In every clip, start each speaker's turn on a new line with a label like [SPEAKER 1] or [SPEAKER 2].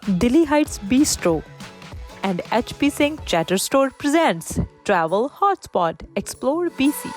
[SPEAKER 1] Diliheights Bistro and HP Singh Chatter Store presents Travel Hotspot Explore BC.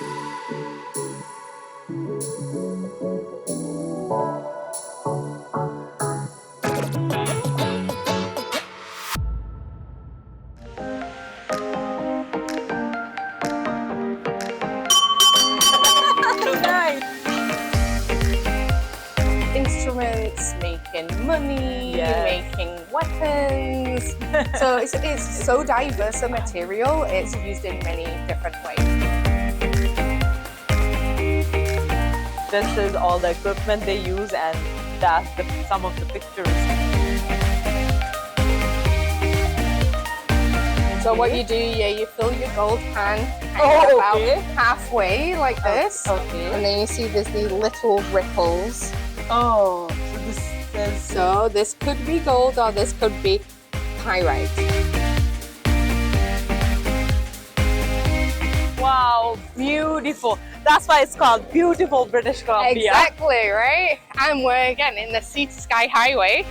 [SPEAKER 2] Instruments, making money, making weapons. So it's so diverse a material, it's used in many different ways.
[SPEAKER 1] This is all the equipment they use, and that's some of the pictures.
[SPEAKER 2] So what you do, you fill your gold pan about halfway like this.
[SPEAKER 1] Okay.
[SPEAKER 2] And then you see there's these little ripples.
[SPEAKER 1] Oh, so this is...
[SPEAKER 2] So this could be gold or this could be pyrite.
[SPEAKER 1] Wow, beautiful. That's why it's called beautiful British Columbia.
[SPEAKER 2] Exactly, right? And we're again in the Sea to Sky Highway.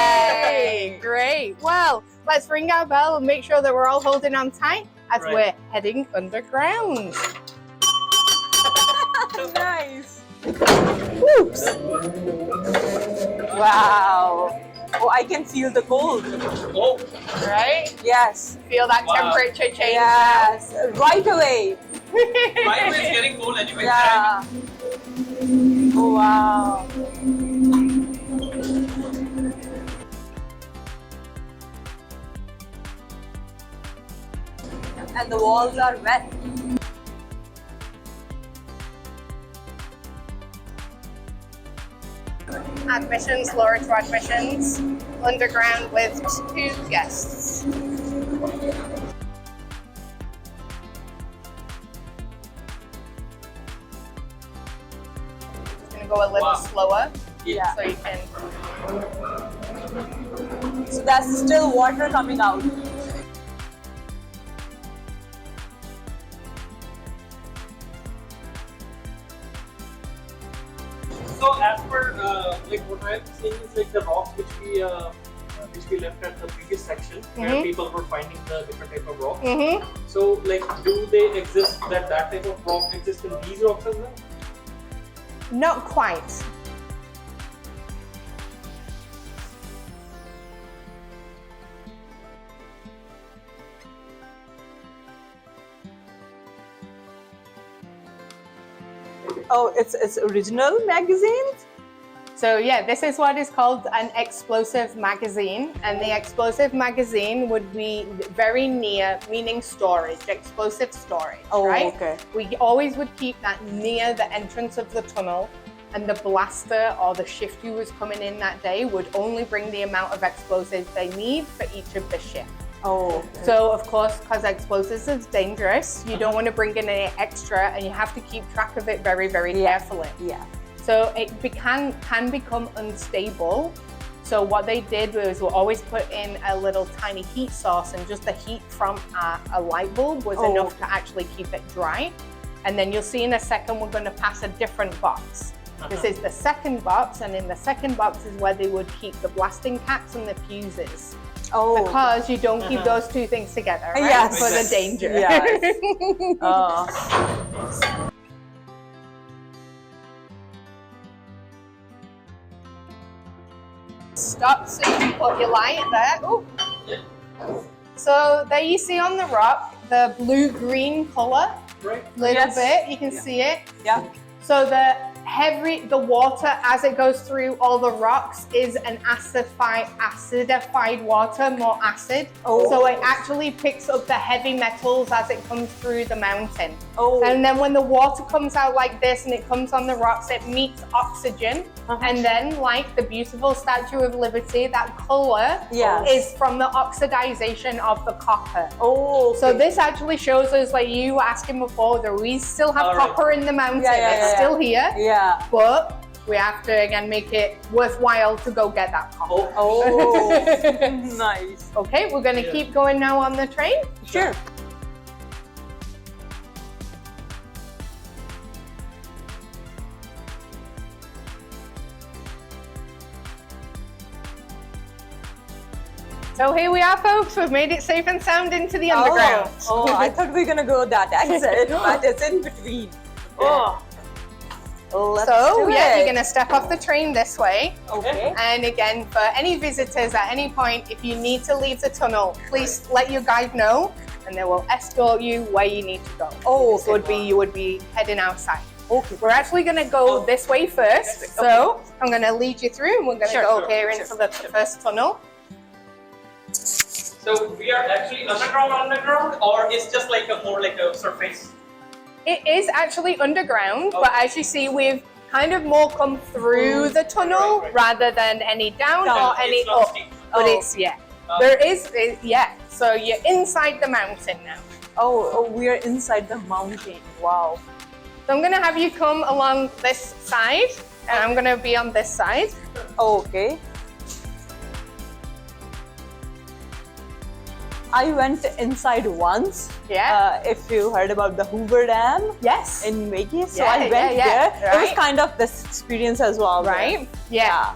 [SPEAKER 2] Yay! Great. Well, let's ring our bell and make sure that we're all holding on tight as we're heading underground.
[SPEAKER 1] Nice. Oops. Wow. Oh, I can feel the cold.
[SPEAKER 3] Oh,
[SPEAKER 2] Right?
[SPEAKER 1] Yes.
[SPEAKER 2] Feel that
[SPEAKER 3] Wow.
[SPEAKER 2] temperature change.
[SPEAKER 1] Yes. Right away.
[SPEAKER 3] right away it's getting cold anyway.
[SPEAKER 1] Yeah. Oh, wow. And the walls are wet.
[SPEAKER 2] Admissions, lower to admissions. Underground with 2 guests. Gonna go a little slower.
[SPEAKER 1] Yeah.
[SPEAKER 2] So you can.
[SPEAKER 1] So that's still water coming out.
[SPEAKER 3] So as per like what I'm seeing is like the rocks which we left at the previous section where people were finding the different type of rocks. So like do they exist that type of rock exists in these rocks as well?
[SPEAKER 2] Not quite.
[SPEAKER 1] Oh, it's original magazines?
[SPEAKER 2] So yeah, this is what is called an explosive magazine, and the explosive magazine would be very near, meaning storage, explosive storage,
[SPEAKER 1] Oh,
[SPEAKER 2] right?
[SPEAKER 1] okay.
[SPEAKER 2] We always would keep that near the entrance of the tunnel, and the blaster or the shift who was coming in that day would only bring the amount of explosives they need for each of the shift.
[SPEAKER 1] Oh,
[SPEAKER 2] So of course, because explosives is dangerous, you don't want to bring in any extra, and you have to keep track of it very, very carefully.
[SPEAKER 1] yeah.
[SPEAKER 2] So it can become unstable. So what they did was we'll always put in a little tiny heat source, and just the heat from a light bulb was enough to actually keep it dry. And then you'll see in a second, we're going to pass a different box. This is the second box, and in the second box is where they would keep the blasting caps and the fuses.
[SPEAKER 1] Oh,
[SPEAKER 2] Because you don't keep those 2 things together, right?
[SPEAKER 1] Yes.
[SPEAKER 2] For the danger.
[SPEAKER 1] Yes. Oh.
[SPEAKER 2] Stop so you can put your light there. Ooh. So there you see on the rock the blue-green color,
[SPEAKER 3] Right.
[SPEAKER 2] little bit, you can see it.
[SPEAKER 1] Yeah.
[SPEAKER 2] So the water as it goes through all the rocks is an acidified water, more acid.
[SPEAKER 1] Oh.
[SPEAKER 2] So it actually picks up the heavy metals as it comes through the mountain.
[SPEAKER 1] Oh.
[SPEAKER 2] And then when the water comes out like this and it comes on the rocks, it meets oxygen. And then, like the beautiful Statue of Liberty, that color is from the oxidization of the copper.
[SPEAKER 1] Oh.
[SPEAKER 2] So this actually shows us, like you were asking before, that we still have copper in the mountain. It's still here.
[SPEAKER 1] Yeah.
[SPEAKER 2] But we have to again make it worthwhile to go get that copper.
[SPEAKER 1] Oh. Nice.
[SPEAKER 2] Okay, we're going to
[SPEAKER 3] Yeah.
[SPEAKER 2] keep going now on the train.
[SPEAKER 1] Sure.
[SPEAKER 3] Sure.
[SPEAKER 2] So here we are, folks. We've made it safe and sound into the underground.
[SPEAKER 4] Oh, I thought we were gonna go that exit, but it's in between.
[SPEAKER 2] Oh.
[SPEAKER 4] Let's
[SPEAKER 2] So
[SPEAKER 4] do
[SPEAKER 2] yeah,
[SPEAKER 4] it.
[SPEAKER 2] you're gonna step off the train this way.
[SPEAKER 4] Okay.
[SPEAKER 2] And again, for any visitors at any point, if you need to leave the tunnel, please let your guide know, and they will escort you where you need to go.
[SPEAKER 4] Oh,
[SPEAKER 2] So you would be heading outside.
[SPEAKER 4] Okay.
[SPEAKER 2] We're actually gonna go this way first. So I'm gonna lead you through, and we're gonna go here into the first tunnel.
[SPEAKER 3] So we are actually underground, or it's just like more like a surface?
[SPEAKER 2] It is actually underground, but as you see, we've kind of more come through the tunnel
[SPEAKER 3] Right.
[SPEAKER 2] rather than any down
[SPEAKER 4] Down.
[SPEAKER 2] or any
[SPEAKER 3] It's not
[SPEAKER 2] up.
[SPEAKER 3] steep.
[SPEAKER 2] But
[SPEAKER 4] Oh.
[SPEAKER 2] it's, there is, so you're inside the mountain now.
[SPEAKER 4] Oh, we are inside the mountain. Wow.
[SPEAKER 2] So I'm gonna have you come along this side, and I'm gonna be on this side.
[SPEAKER 4] Okay. I went inside once.
[SPEAKER 2] Yeah.
[SPEAKER 4] If you heard about the Hoover Dam
[SPEAKER 2] Yes.
[SPEAKER 4] in Vegas, so
[SPEAKER 2] Yeah,
[SPEAKER 4] I went
[SPEAKER 2] yeah,
[SPEAKER 4] there. It was
[SPEAKER 2] right.
[SPEAKER 4] kind of this experience as well. there.
[SPEAKER 2] Right? Yeah.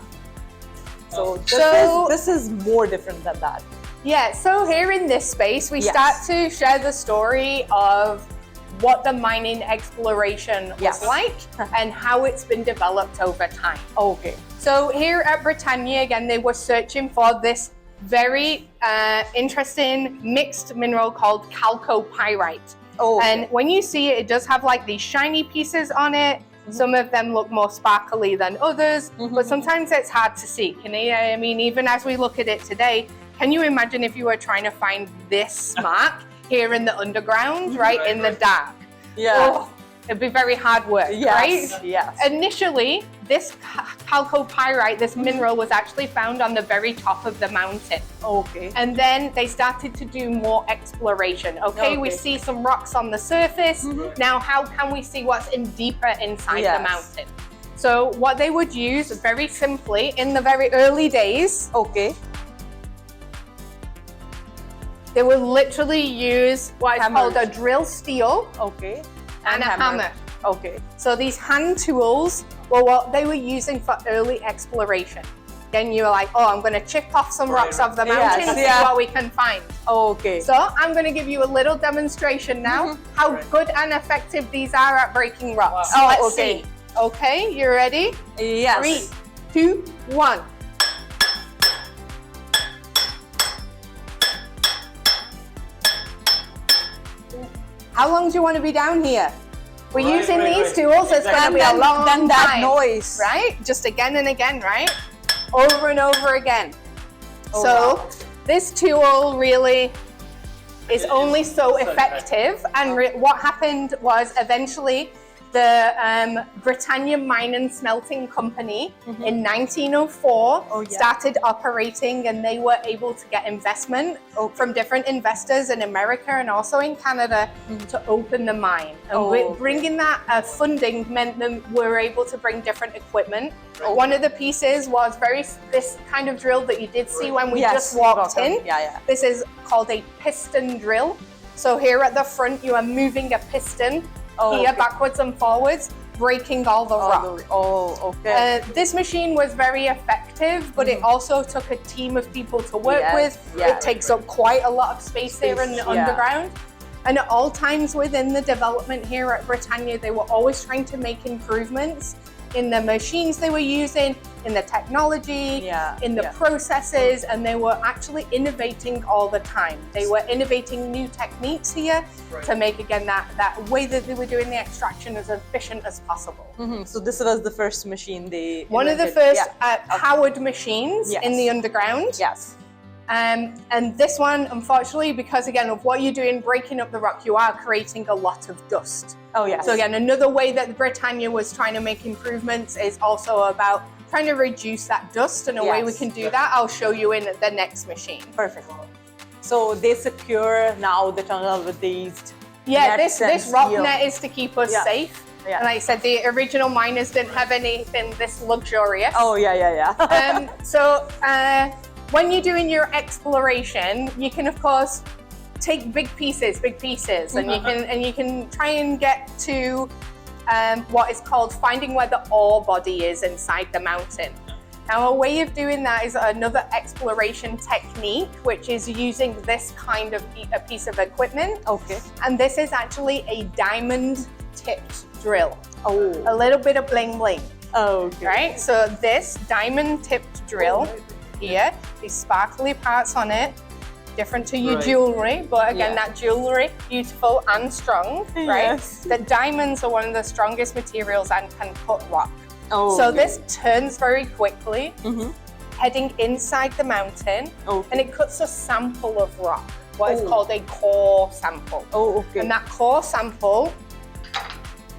[SPEAKER 4] So
[SPEAKER 2] So-
[SPEAKER 4] this is more different than that.
[SPEAKER 2] Yeah, so here in this space, we
[SPEAKER 4] Yes.
[SPEAKER 2] start to share the story of what the mining exploration was
[SPEAKER 4] Yes.
[SPEAKER 2] like and how it's been developed over time.
[SPEAKER 4] Okay.
[SPEAKER 2] So here at Britannia, again, they were searching for this very interesting mixed mineral called chalcopyrite.
[SPEAKER 4] Oh.
[SPEAKER 2] And when you see it, it does have like these shiny pieces on it. Some of them look more sparkly than others, but sometimes it's hard to see. I mean, even as we look at it today, can you imagine if you were trying to find this mark here in the underground, right, in the dark?
[SPEAKER 4] Yeah.
[SPEAKER 2] Oh, it'd be very hard work,
[SPEAKER 4] Yes.
[SPEAKER 2] right?
[SPEAKER 4] Yes.
[SPEAKER 2] Initially, this chalcopyrite, this mineral, was actually found on the very top of the mountain.
[SPEAKER 4] Okay.
[SPEAKER 2] And then they started to do more exploration. Okay, we
[SPEAKER 4] Okay.
[SPEAKER 2] see some rocks on the surface. Now, how can we see what's in deeper inside the
[SPEAKER 4] Yes.
[SPEAKER 2] mountain? So what they would use very simply in the very early days,
[SPEAKER 4] Okay.
[SPEAKER 2] they would literally use what is
[SPEAKER 4] Hammers.
[SPEAKER 2] called a drill steel
[SPEAKER 4] Okay.
[SPEAKER 2] and a hammer.
[SPEAKER 4] Okay.
[SPEAKER 2] So these hand tools were what they were using for early exploration. Then you were like, oh, I'm going to chip off some rocks off the mountain
[SPEAKER 4] Yes,
[SPEAKER 2] and see
[SPEAKER 4] yeah.
[SPEAKER 2] what we can find.
[SPEAKER 4] Okay.
[SPEAKER 2] So I'm going to give you a little demonstration now how good and effective these are at breaking rocks.
[SPEAKER 4] Wow. Oh,
[SPEAKER 2] Let's
[SPEAKER 4] okay.
[SPEAKER 2] see. Okay, you ready?
[SPEAKER 4] Yes.
[SPEAKER 2] 3, 2, 1. How long do you want to be down here? We're
[SPEAKER 3] Right,
[SPEAKER 2] using
[SPEAKER 3] right,
[SPEAKER 2] these
[SPEAKER 3] right.
[SPEAKER 2] tools. It's going to be a long
[SPEAKER 4] Then that
[SPEAKER 2] time,
[SPEAKER 4] noise.
[SPEAKER 2] right? Just again and again, right? Over and over again.
[SPEAKER 4] Oh,
[SPEAKER 2] So
[SPEAKER 4] wow.
[SPEAKER 2] this tool really is only so
[SPEAKER 3] so
[SPEAKER 2] effective. And what happened was eventually the Britannia Mine and Smelting Company in 1904
[SPEAKER 4] Oh, yeah.
[SPEAKER 2] started operating, and they were able to get investment from different investors in America and also in Canada to open the mine. And
[SPEAKER 4] Oh, okay.
[SPEAKER 2] bringing that funding meant that we were able to bring different equipment. One of the pieces was this kind of drill that you did see when we
[SPEAKER 4] Yes,
[SPEAKER 2] just walked
[SPEAKER 4] welcome.
[SPEAKER 2] in.
[SPEAKER 4] Yeah, yeah.
[SPEAKER 2] This is called a piston drill. So here at the front, you are moving a piston here
[SPEAKER 4] Okay.
[SPEAKER 2] backwards and forwards, breaking all the rock.
[SPEAKER 4] Okay.
[SPEAKER 2] This machine was very effective, but it also took a team of people to work
[SPEAKER 4] Yes,
[SPEAKER 2] with.
[SPEAKER 4] yeah.
[SPEAKER 2] It takes up quite a lot of space there in the
[SPEAKER 4] yeah.
[SPEAKER 2] underground. And at all times within the development here at Britannia, they were always trying to make improvements in the machines they were using, in the technology,
[SPEAKER 4] Yeah,
[SPEAKER 2] in the
[SPEAKER 4] yeah.
[SPEAKER 2] processes, and they were actually innovating all the time. They were innovating new techniques here to make, again, that way that they were doing the extraction as efficient as possible.
[SPEAKER 4] So this was the first machine they
[SPEAKER 2] One of the
[SPEAKER 4] invented.
[SPEAKER 2] first powered machines
[SPEAKER 4] Yes.
[SPEAKER 2] in the underground.
[SPEAKER 4] Yes.
[SPEAKER 2] And this one, unfortunately, because again of what you're doing, breaking up the rock, you are creating a lot of dust.
[SPEAKER 4] Oh, yes.
[SPEAKER 2] So again, another way that Britannia was trying to make improvements is also about trying to reduce that dust. And a way we
[SPEAKER 4] Yes.
[SPEAKER 2] can do that, I'll show you in the next machine.
[SPEAKER 4] Perfect. So they secure now the tunnel with these.
[SPEAKER 2] Yeah,
[SPEAKER 4] nets and
[SPEAKER 2] this rock
[SPEAKER 4] steel.
[SPEAKER 2] net is to keep us
[SPEAKER 4] Yeah.
[SPEAKER 2] safe.
[SPEAKER 4] Yeah.
[SPEAKER 2] And like I said, the original miners didn't have anything this luxurious.
[SPEAKER 4] Oh, yeah.
[SPEAKER 2] When you're doing your exploration, you can of course take big pieces, and you can try and get to what is called finding where the ore body is inside the mountain. Now, a way of doing that is another exploration technique, which is using this kind of a piece of equipment.
[SPEAKER 4] Okay.
[SPEAKER 2] And this is actually a diamond-tipped drill.
[SPEAKER 4] Oh.
[SPEAKER 2] A little bit of bling bling.
[SPEAKER 4] Okay.
[SPEAKER 2] Right? So this diamond-tipped drill here, these sparkly parts on it, different to your jewelry, but again, that jewelry, beautiful and strong, right?
[SPEAKER 4] Yes.
[SPEAKER 2] The diamonds are one of the strongest materials and can cut rock.
[SPEAKER 4] Oh.
[SPEAKER 2] So this turns very quickly,
[SPEAKER 4] Mm-hmm.
[SPEAKER 2] heading inside the mountain,
[SPEAKER 4] Okay.
[SPEAKER 2] and it cuts a sample of rock, what is called a core sample.
[SPEAKER 4] Oh, okay.
[SPEAKER 2] And that core sample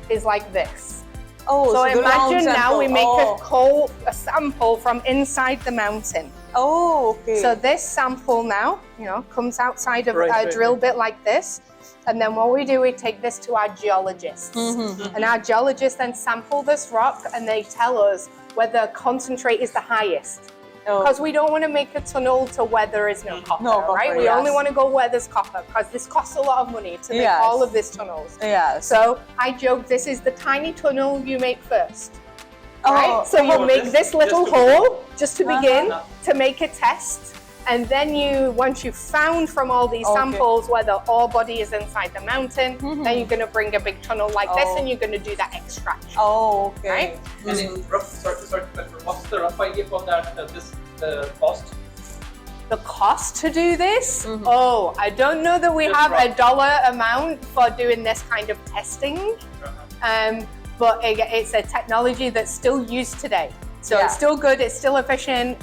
[SPEAKER 2] is like this.
[SPEAKER 4] Oh,
[SPEAKER 2] So
[SPEAKER 4] the round
[SPEAKER 2] imagine now we
[SPEAKER 4] sample.
[SPEAKER 2] make a sample from inside the mountain.
[SPEAKER 4] Oh, okay.
[SPEAKER 2] So this sample now, comes outside of a drill bit like this. And then what we do, we take this to our geologists.
[SPEAKER 4] Mm-hmm.
[SPEAKER 2] And our geologists then sample this rock and they tell us whether concentrate is the highest. Because we don't want to make a tunnel to where there is no copper, right? We only want to go where there's copper because this costs a lot of money to make all of these tunnels.
[SPEAKER 4] Yes.
[SPEAKER 2] So I joke, this is the tiny tunnel you make first. Right? So you make this little hole just to begin to make a test. And then once you've found from all these samples where the ore body is inside the mountain, then you're going to bring a big tunnel like this and you're going to do that extraction.
[SPEAKER 4] Oh, okay.
[SPEAKER 2] Right?
[SPEAKER 3] And in rough, what's the rough idea for that, the cost?
[SPEAKER 2] The cost to do this? Oh, I don't know that we have a dollar amount for doing this kind of testing. But it's a technology that's still used today. So it's still good, it's still efficient.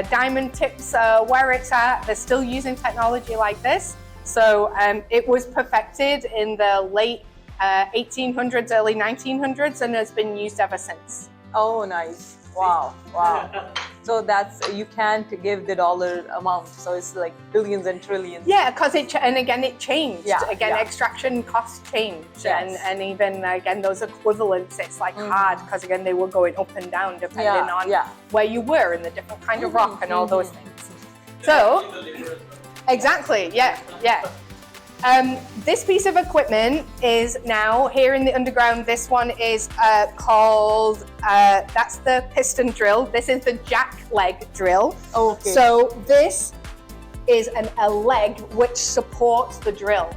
[SPEAKER 2] Diamond tips where it's at, they're still using technology like this. So it was perfected in the late 1800s, early 1900s, and has been used ever since.
[SPEAKER 4] Oh, nice. Wow. So you can't give the dollar amount. So it's like billions and trillions.
[SPEAKER 2] Yeah, because it changed.
[SPEAKER 4] Yeah,
[SPEAKER 2] Extraction costs changed.
[SPEAKER 4] Yes.
[SPEAKER 2] And even, again, those equivalents, it's like hard because, again, they were going up and down depending on where you were and the different kind of rock and all those things. So, exactly, yeah. This piece of equipment is now here in the underground. This one is called, that's the piston drill. This is the jack leg drill.
[SPEAKER 4] Okay.
[SPEAKER 2] So this is a leg which supports the drill.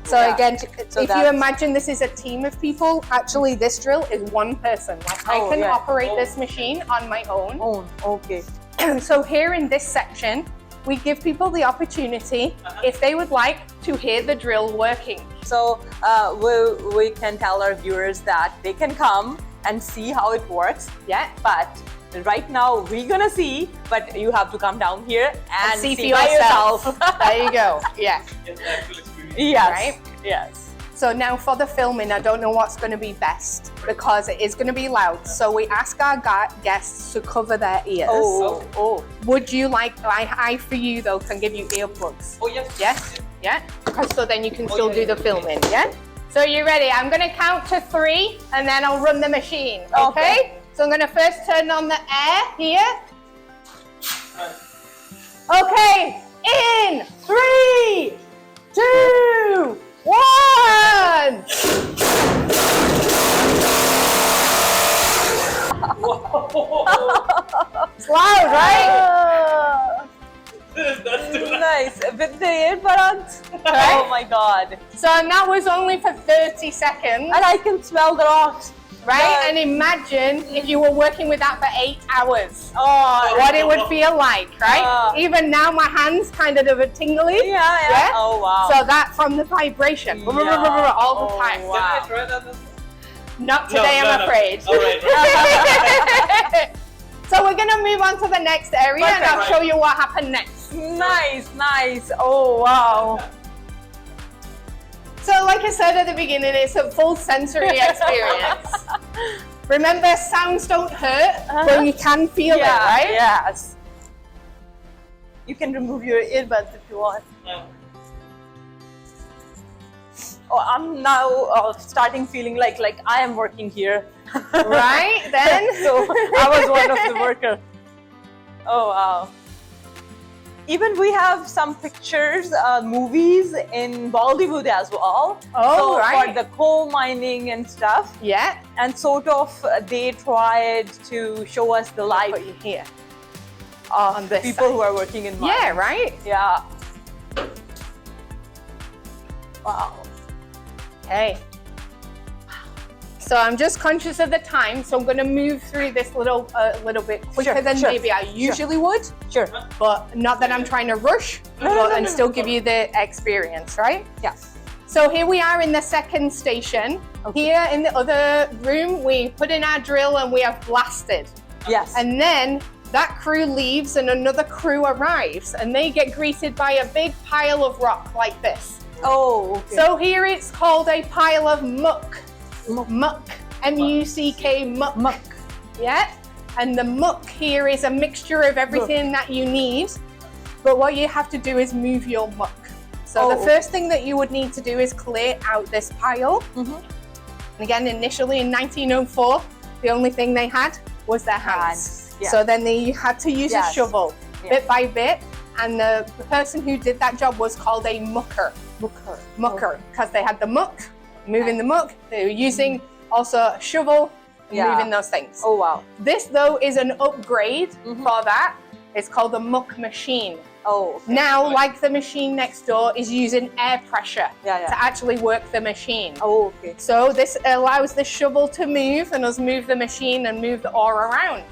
[SPEAKER 2] So again, if you imagine this is a team of people, actually this drill is one person. Like I can operate this machine on my own.
[SPEAKER 4] Okay.
[SPEAKER 2] So here in this section, we give people the opportunity, if they would like, to hear the drill working.
[SPEAKER 4] So we can tell our viewers that they can come and see how it works.
[SPEAKER 2] Yeah.
[SPEAKER 4] But right now we're gonna see, but you have to come down here and
[SPEAKER 2] see for
[SPEAKER 4] by
[SPEAKER 2] yourself. There you go. Yeah.
[SPEAKER 3] Get the actual experience.
[SPEAKER 4] Yes.
[SPEAKER 2] Right?
[SPEAKER 4] Yes.
[SPEAKER 2] So now for the filming, I don't know what's going to be best because it is going to be loud. So we ask our guests to cover their ears.
[SPEAKER 4] Oh.
[SPEAKER 2] Would you like, I for you though, can give you earplugs.
[SPEAKER 3] Oh, yes.
[SPEAKER 2] Yes? Yeah? So then you can still do the filming, yeah? So you ready? I'm going to count to 3 and then I'll run the machine, okay? So I'm going to first turn on the air here. Okay, in 3, 2, 1! It's loud, right?
[SPEAKER 3] That's too loud.
[SPEAKER 4] Nice. With the earbuds.
[SPEAKER 2] Right?
[SPEAKER 4] Oh my god.
[SPEAKER 2] So that was only for 30 seconds,
[SPEAKER 4] And I can smell the rocks.
[SPEAKER 2] right? And imagine if you were working with that for 8 hours.
[SPEAKER 4] Oh,
[SPEAKER 2] What it would feel like, right? Even now my hands kind of are tingly.
[SPEAKER 4] yeah. Oh wow.
[SPEAKER 2] So that from the vibration,
[SPEAKER 4] Yeah.
[SPEAKER 2] all the time.
[SPEAKER 4] Oh,
[SPEAKER 3] Can I
[SPEAKER 4] wow.
[SPEAKER 3] try that?
[SPEAKER 2] Not today, I'm afraid.
[SPEAKER 3] All right.
[SPEAKER 2] So we're gonna move on to the next area and I'll show you what happened next.
[SPEAKER 4] Nice. Oh wow.
[SPEAKER 2] So like I said at the beginning, it's a full sensory experience. Remember, sounds don't hurt, but you can feel it, right?
[SPEAKER 4] Yes. You can remove your earbuds if you want. Oh, I'm now starting feeling like I am working here.
[SPEAKER 2] Right, then?
[SPEAKER 4] So I was one of the workers. Oh wow. Even we have some pictures, movies in Bollywood as well.
[SPEAKER 2] Oh,
[SPEAKER 4] so
[SPEAKER 2] right.
[SPEAKER 4] For the coal mining and stuff.
[SPEAKER 2] Yeah.
[SPEAKER 4] And sort of they tried to show us the life.
[SPEAKER 2] Put you here. on this
[SPEAKER 4] people
[SPEAKER 2] side.
[SPEAKER 4] who are working in mines.
[SPEAKER 2] Yeah, right?
[SPEAKER 4] Yeah. Wow.
[SPEAKER 2] Okay. So I'm just conscious of the time, so I'm going to move through this little bit quicker
[SPEAKER 4] Sure,
[SPEAKER 2] than
[SPEAKER 4] sure,
[SPEAKER 2] maybe I usually would.
[SPEAKER 4] Sure.
[SPEAKER 2] But not that I'm trying to rush, and still give you the experience, right?
[SPEAKER 4] Yeah.
[SPEAKER 2] So here we are in the second station.
[SPEAKER 4] Okay.
[SPEAKER 2] Here in the other room, we put in our drill and we have blasted.
[SPEAKER 4] Yes.
[SPEAKER 2] And then that crew leaves and another crew arrives and they get greeted by a big pile of rock like this.
[SPEAKER 4] Oh, okay.
[SPEAKER 2] So here it's called a pile of muck. Muck. M-U-C-K, muck.
[SPEAKER 4] Muck.
[SPEAKER 2] Yeah? And the muck here is a mixture of everything that you need. But what you have to do is move your muck. So the first thing that you would need to do is clear out this pile. And again, initially in 1904, the only thing they had was their hands.
[SPEAKER 4] Yeah.
[SPEAKER 2] So then they had to use a shovel
[SPEAKER 4] Yeah.
[SPEAKER 2] bit by bit. And the person who did that job was called a mucker. Mucker, because they had the muck, moving the muck. They were using also a shovel, moving those things.
[SPEAKER 4] Oh, wow.
[SPEAKER 2] This though is an upgrade for that. It's called the muck machine.
[SPEAKER 4] Oh, okay.
[SPEAKER 2] Now, like the machine next door, is using air pressure to actually work the machine.
[SPEAKER 4] Oh, okay.
[SPEAKER 2] So this allows the shovel to move and us move the machine and move the ore around.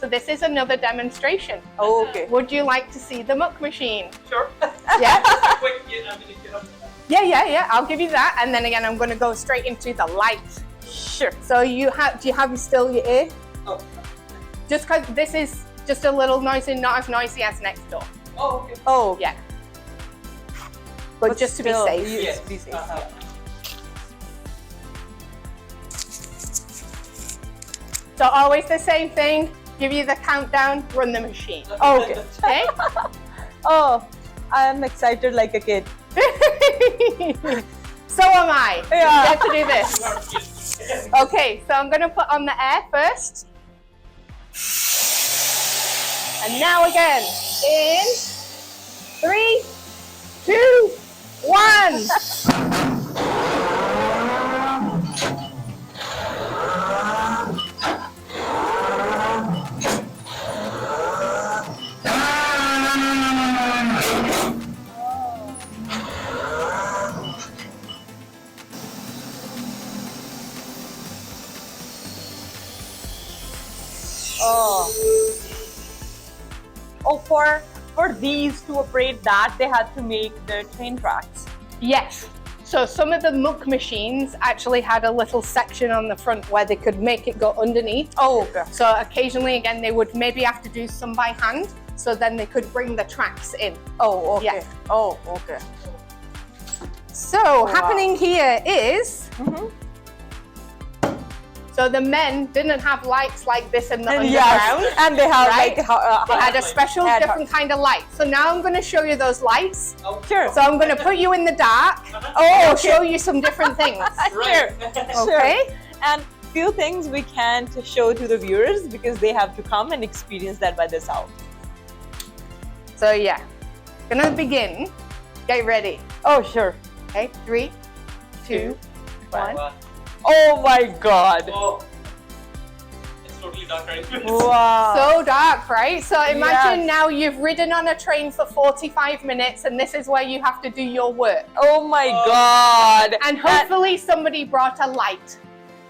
[SPEAKER 2] So this is another demonstration.
[SPEAKER 4] Oh, okay.
[SPEAKER 2] Would you like to see the muck machine?
[SPEAKER 3] Sure.
[SPEAKER 2] Yeah?
[SPEAKER 3] Quick, if you have
[SPEAKER 2] Yeah. I'll give you that. And then again, I'm going to go straight into the light.
[SPEAKER 4] Sure.
[SPEAKER 2] So do you have still your ear?
[SPEAKER 3] Oh.
[SPEAKER 2] Just because this is just a little noisy, not as noisy as next door.
[SPEAKER 3] Oh, okay.
[SPEAKER 4] Oh,
[SPEAKER 2] Yeah. But just to be
[SPEAKER 4] still,
[SPEAKER 2] safe.
[SPEAKER 3] Yes.
[SPEAKER 4] Be safe.
[SPEAKER 2] So always the same thing. Give you the countdown, run the machine.
[SPEAKER 4] Okay.
[SPEAKER 2] Okay?
[SPEAKER 4] Oh, I am excited like a kid.
[SPEAKER 2] So am I.
[SPEAKER 4] Yeah.
[SPEAKER 2] You get to do this. Okay, so I'm going to put on the air first. And now again. In 3, 2, 1.
[SPEAKER 4] Oh, for these to operate that, they had to make the train tracks.
[SPEAKER 2] Yes. So some of the muck machines actually had a little section on the front where they could make it go underneath.
[SPEAKER 4] Oh, okay.
[SPEAKER 2] So occasionally, again, they would maybe have to do some by hand. So then they could bring the tracks in.
[SPEAKER 4] Oh, okay.
[SPEAKER 2] Yeah.
[SPEAKER 4] Oh, okay.
[SPEAKER 2] So happening here is, so the men didn't have lights like this in the underground.
[SPEAKER 4] Yes, and they have
[SPEAKER 2] right?
[SPEAKER 4] like
[SPEAKER 2] They had a special
[SPEAKER 4] Head
[SPEAKER 2] different kind of light. So now I'm going to show you those lights.
[SPEAKER 4] Sure.
[SPEAKER 2] So I'm going to put you in the dark.
[SPEAKER 4] Oh,
[SPEAKER 2] Show you some different things.
[SPEAKER 3] Right.
[SPEAKER 2] Okay?
[SPEAKER 4] And few things we can't show to the viewers because they have to come and experience that by themselves.
[SPEAKER 2] So yeah, gonna begin. Get ready.
[SPEAKER 4] Oh, sure.
[SPEAKER 2] Okay, 3, 2, 1.
[SPEAKER 4] Oh my God.
[SPEAKER 3] Oh. It's totally dark right now.
[SPEAKER 4] Wow.
[SPEAKER 2] So dark, right? So imagine
[SPEAKER 4] Yes.
[SPEAKER 2] now you've ridden on a train for 45 minutes and this is where you have to do your work.
[SPEAKER 4] Oh my God.
[SPEAKER 2] And hopefully somebody brought a light.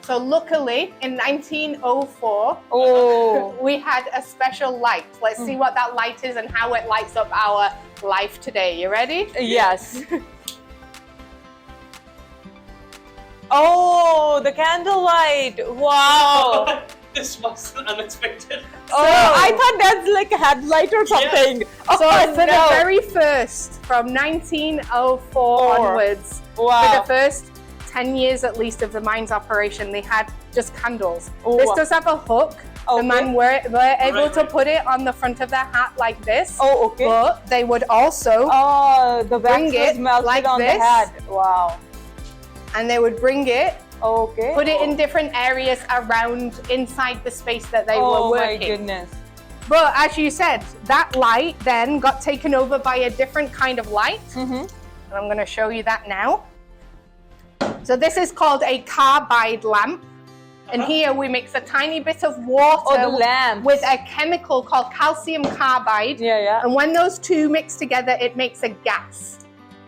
[SPEAKER 2] So luckily in 1904,
[SPEAKER 4] Oh.
[SPEAKER 2] we had a special light. Let's see what that light is and how it lights up our life today. You ready?
[SPEAKER 4] Yes. Oh, the candlelight. Wow.
[SPEAKER 3] This was unexpected.
[SPEAKER 4] Oh, I thought that's like a headlight or something. Oh,
[SPEAKER 2] So for
[SPEAKER 4] no.
[SPEAKER 2] the very first, from 1904 onwards, for
[SPEAKER 4] Wow.
[SPEAKER 2] the first 10 years at least of the mine's operation, they had just candles.
[SPEAKER 4] Oh,
[SPEAKER 2] This
[SPEAKER 4] wow.
[SPEAKER 2] does have a hook.
[SPEAKER 4] Okay.
[SPEAKER 2] The man were able
[SPEAKER 3] Right,
[SPEAKER 2] to
[SPEAKER 3] right.
[SPEAKER 2] put it on the front of their hat like this.
[SPEAKER 4] Oh, okay.
[SPEAKER 2] But they would also,
[SPEAKER 4] Oh, the wax
[SPEAKER 2] Bring
[SPEAKER 4] was
[SPEAKER 2] it
[SPEAKER 4] melted
[SPEAKER 2] like
[SPEAKER 4] on
[SPEAKER 2] this.
[SPEAKER 4] the head. Wow.
[SPEAKER 2] and they would bring it,
[SPEAKER 4] Okay.
[SPEAKER 2] put it in different areas around inside the space that they
[SPEAKER 4] Oh
[SPEAKER 2] were
[SPEAKER 4] my
[SPEAKER 2] working.
[SPEAKER 4] goodness.
[SPEAKER 2] But as you said, that light then got taken over by a different kind of light.
[SPEAKER 4] Mm-hmm.
[SPEAKER 2] And I'm going to show you that now. So this is called a carbide lamp. And here we mix a tiny bit of water
[SPEAKER 4] Oh, the lamp.
[SPEAKER 2] with a chemical called calcium carbide.
[SPEAKER 4] Yeah.
[SPEAKER 2] And when those two mix together, it makes a gas.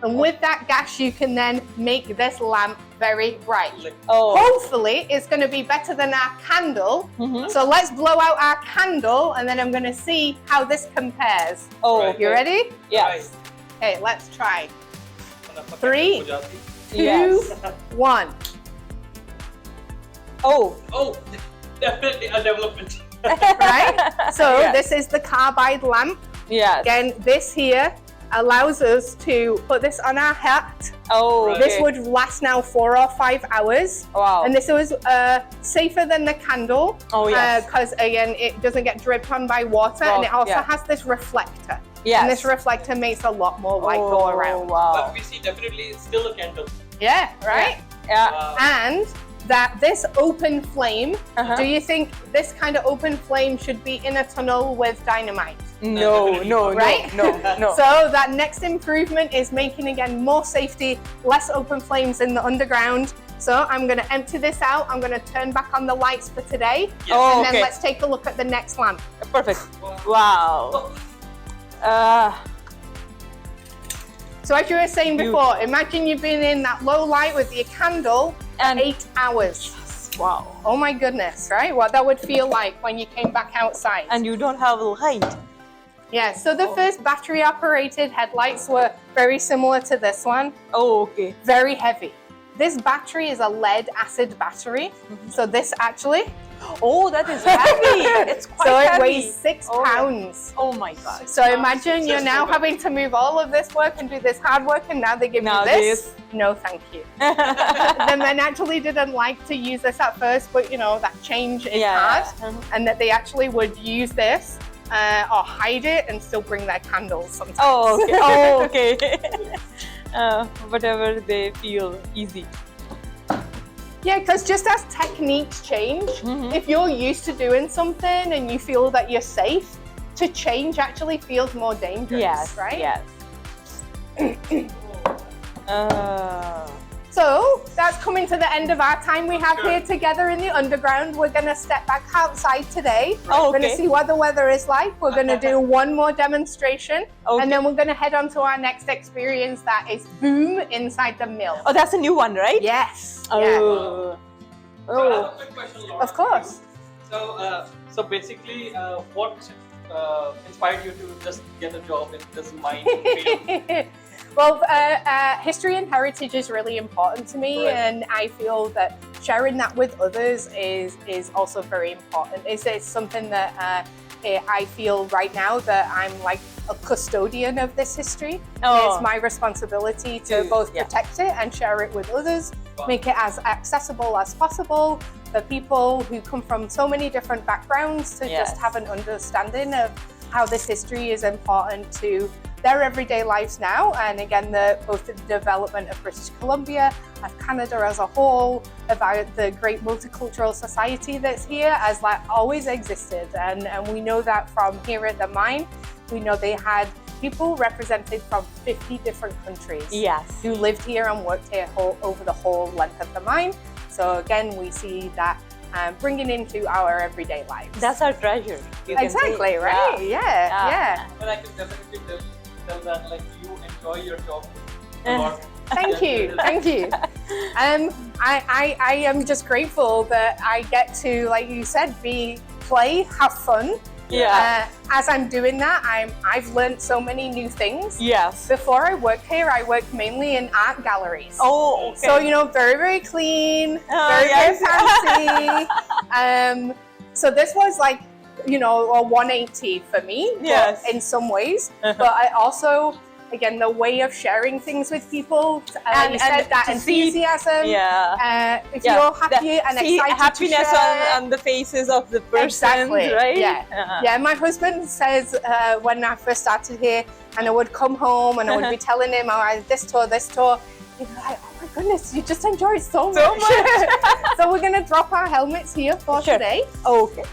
[SPEAKER 2] And with that gas, you can then make this lamp very bright.
[SPEAKER 4] Oh.
[SPEAKER 2] Hopefully, it's going to be better than our candle. So let's blow out our candle, and then I'm going to see how this compares.
[SPEAKER 4] Oh,
[SPEAKER 3] Right.
[SPEAKER 2] You ready?
[SPEAKER 4] Yes.
[SPEAKER 2] Okay, let's try. 3, 2,
[SPEAKER 4] Yes.
[SPEAKER 2] 1.
[SPEAKER 4] Oh.
[SPEAKER 3] Oh, definitely a development.
[SPEAKER 2] Right? So
[SPEAKER 4] Yes.
[SPEAKER 2] this is the carbide lamp.
[SPEAKER 4] Yes.
[SPEAKER 2] Again, this here allows us to put this on our hat.
[SPEAKER 4] Oh.
[SPEAKER 3] Right.
[SPEAKER 2] This
[SPEAKER 4] okay.
[SPEAKER 2] would last now 4 or 5 hours.
[SPEAKER 4] Wow.
[SPEAKER 2] And this was safer than the candle.
[SPEAKER 4] Oh, yes.
[SPEAKER 2] Because again, it doesn't get dripped on by water, and it also
[SPEAKER 4] yeah.
[SPEAKER 2] has this reflector.
[SPEAKER 4] Yes.
[SPEAKER 2] And this reflector makes a lot more light go around.
[SPEAKER 4] Wow.
[SPEAKER 3] But we see definitely it's still a candle.
[SPEAKER 2] Yeah, right?
[SPEAKER 4] Yeah.
[SPEAKER 2] And that this open flame,
[SPEAKER 4] Uh-huh.
[SPEAKER 2] do you think this kind of open flame should be in a tunnel with dynamite?
[SPEAKER 4] No.
[SPEAKER 2] Right?
[SPEAKER 4] No.
[SPEAKER 2] So that next improvement is making, again, more safety, less open flames in the underground. So I'm going to empty this out. I'm going to turn back on the lights for today.
[SPEAKER 3] Yes.
[SPEAKER 4] Oh,
[SPEAKER 2] And then
[SPEAKER 4] okay.
[SPEAKER 2] let's take a look at the next lamp.
[SPEAKER 4] Perfect. Wow.
[SPEAKER 2] So as you were saying before, imagine you've been in that low light with your candle
[SPEAKER 4] And
[SPEAKER 2] 8 hours.
[SPEAKER 4] wow.
[SPEAKER 2] Oh my goodness, right? What that would feel like when you came back outside.
[SPEAKER 4] And you don't have light.
[SPEAKER 2] Yeah, so the first battery operated headlights were very similar to this one,
[SPEAKER 4] Oh, okay.
[SPEAKER 2] very heavy. This battery is a lead acid battery. So this actually,
[SPEAKER 4] Oh, that is heavy. It's quite
[SPEAKER 2] so it
[SPEAKER 4] heavy.
[SPEAKER 2] weighs 6
[SPEAKER 4] Oh, yeah.
[SPEAKER 2] pounds.
[SPEAKER 4] Oh my god.
[SPEAKER 2] So imagine you're now having to move all of this work and do this hard work, and now they give
[SPEAKER 4] Now
[SPEAKER 2] you this. No, thank you. The men actually didn't like to use this at first, but you know, that change is hard, and that they actually would use this or hide it and still bring their candles sometimes.
[SPEAKER 4] Oh, okay. Oh, okay. Whatever they feel easy.
[SPEAKER 2] Yeah, because just as techniques change, if you're used to doing something and you feel that you're safe, to change actually feels more dangerous,
[SPEAKER 4] Yes.
[SPEAKER 2] right?
[SPEAKER 4] Yes.
[SPEAKER 2] So that's coming to the end of our time we have here together in the underground. We're going to step back outside today.
[SPEAKER 4] Oh,
[SPEAKER 2] We're going to
[SPEAKER 4] okay.
[SPEAKER 2] see what the weather is like. We're going to do one more demonstration.
[SPEAKER 4] Okay.
[SPEAKER 2] And then we're going to head on to our next experience, that is boom inside the mill.
[SPEAKER 4] Oh, that's a new one, right?
[SPEAKER 2] Yes.
[SPEAKER 4] Oh.
[SPEAKER 2] Yeah.
[SPEAKER 3] So I have a quick question, Laura.
[SPEAKER 2] Of course.
[SPEAKER 3] So basically, what inspired you to just get a job in this mine field?
[SPEAKER 2] Well, history and heritage is really important to me,
[SPEAKER 3] Right.
[SPEAKER 2] and I feel that sharing that with others is also very important. It's something that I feel right now that I'm like a custodian of this history.
[SPEAKER 4] Oh.
[SPEAKER 2] It's my responsibility to both
[SPEAKER 4] yeah.
[SPEAKER 2] protect it and share it with others,
[SPEAKER 3] Wow.
[SPEAKER 2] make it as accessible as possible for people who come from so many different backgrounds to
[SPEAKER 4] Yes.
[SPEAKER 2] just have an understanding of how this history is important to their everyday lives now, and again, both the development of British Columbia, of Canada as a whole, about the great multicultural society that's here, as that always existed. And we know that from here at the mine, we know they had people represented from 50 different countries
[SPEAKER 4] Yes.
[SPEAKER 2] who lived here and worked here over the whole length of the mine. So again, we see that bringing into our everyday lives.
[SPEAKER 4] That's our treasure. You can
[SPEAKER 2] Exactly,
[SPEAKER 4] say.
[SPEAKER 2] right?
[SPEAKER 4] Yeah.
[SPEAKER 2] Yeah.
[SPEAKER 3] And I can definitely tell that like you enjoy your job a
[SPEAKER 4] Eh.
[SPEAKER 3] lot.
[SPEAKER 2] Thank you, thank you. I am just grateful that I get to, like you said, play, have fun.
[SPEAKER 4] Yeah.
[SPEAKER 2] As I'm doing that, I've learned so many new things.
[SPEAKER 4] Yes.
[SPEAKER 2] Before I worked here, I worked mainly in art galleries.
[SPEAKER 4] Oh, okay.
[SPEAKER 2] So, you know, very, very clean,
[SPEAKER 4] Oh,
[SPEAKER 2] very,
[SPEAKER 4] yes.
[SPEAKER 2] very fancy. So this was like, you know, a 180 for me, but
[SPEAKER 4] Yes.
[SPEAKER 2] in some ways. But I also, again, the way of sharing things with people, you said that
[SPEAKER 4] to see-
[SPEAKER 2] enthusiasm.
[SPEAKER 4] Yeah.
[SPEAKER 2] If you're happy and
[SPEAKER 4] see
[SPEAKER 2] excited
[SPEAKER 4] happiness
[SPEAKER 2] to share.
[SPEAKER 4] on the faces of the person,
[SPEAKER 2] Exactly,
[SPEAKER 4] right?
[SPEAKER 2] yeah. Yeah, my husband says when I first started here, and I would come home and I would be telling him, oh, I this tour, he'd be like, oh my goodness, you just enjoy it so much. So we're going to drop our helmets here for
[SPEAKER 4] Sure.
[SPEAKER 2] today.
[SPEAKER 4] Okay.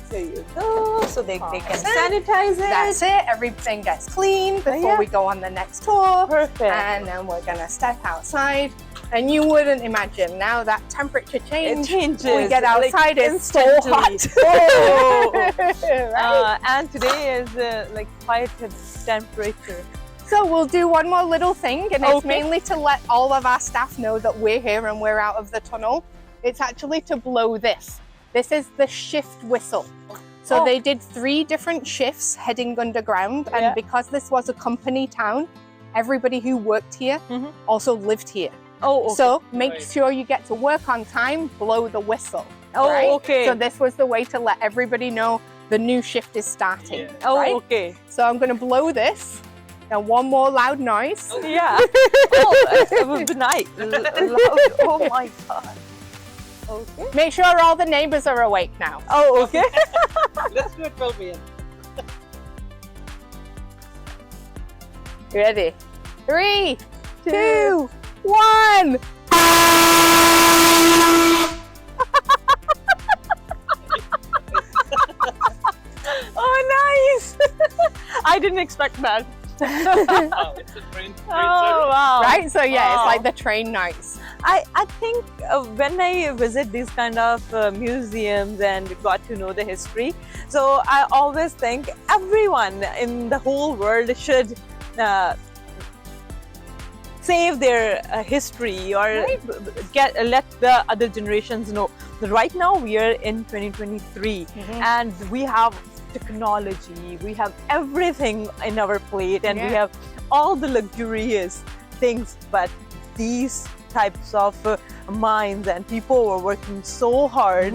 [SPEAKER 4] There you go. So they can
[SPEAKER 2] Awesome.
[SPEAKER 4] sanitize it.
[SPEAKER 2] That's it. Everything gets clean before
[SPEAKER 4] yeah.
[SPEAKER 2] we go on the next tour.
[SPEAKER 4] Perfect.
[SPEAKER 2] And then we're going to step outside. And you wouldn't imagine now that temperature change.
[SPEAKER 4] It changes.
[SPEAKER 2] We get
[SPEAKER 4] like,
[SPEAKER 2] outside, it's so
[SPEAKER 4] instantly.
[SPEAKER 2] hot.
[SPEAKER 4] Oh.
[SPEAKER 2] Right?
[SPEAKER 4] And today is like quite a temperature.
[SPEAKER 2] So we'll do one more little thing, and it's
[SPEAKER 4] Okay.
[SPEAKER 2] mainly to let all of our staff know that we're here and we're out of the tunnel. It's actually to blow this. This is the shift whistle. So
[SPEAKER 4] Oh.
[SPEAKER 2] they did 3 different shifts heading underground, and
[SPEAKER 4] Yeah.
[SPEAKER 2] because this was a company town, everybody who worked here
[SPEAKER 4] Mhm.
[SPEAKER 2] also lived here.
[SPEAKER 4] Oh, okay.
[SPEAKER 2] So make
[SPEAKER 3] Right.
[SPEAKER 2] sure you get to work on time, blow the whistle.
[SPEAKER 4] Oh,
[SPEAKER 2] right?
[SPEAKER 4] okay.
[SPEAKER 2] So this was the way to let everybody know the new shift is starting.
[SPEAKER 3] Yeah.
[SPEAKER 4] Oh,
[SPEAKER 2] right?
[SPEAKER 4] okay.
[SPEAKER 2] So I'm going to blow this. And one more loud noise.
[SPEAKER 4] Yeah. Oh, it would be nice. Loud. Oh my god. Okay.
[SPEAKER 2] Make sure all the neighbors are awake now.
[SPEAKER 4] Oh, okay.
[SPEAKER 3] Let's do it 12 a.m.
[SPEAKER 2] Ready? 3, 2, 1.
[SPEAKER 4] Oh, nice. I didn't expect that.
[SPEAKER 3] Oh, it's a train
[SPEAKER 4] Oh, wow.
[SPEAKER 2] Right? So yeah,
[SPEAKER 4] Wow.
[SPEAKER 2] it's like the train noise.
[SPEAKER 4] I think when I visit these kind of museums and got to know the history, so I always think everyone in the whole world should save their history or let the other generations know. Right now we are in 2023 and we have technology, we have everything in our plate, and we
[SPEAKER 2] Yeah.
[SPEAKER 4] have all the luxurious things, but these types of minds and people were working so hard.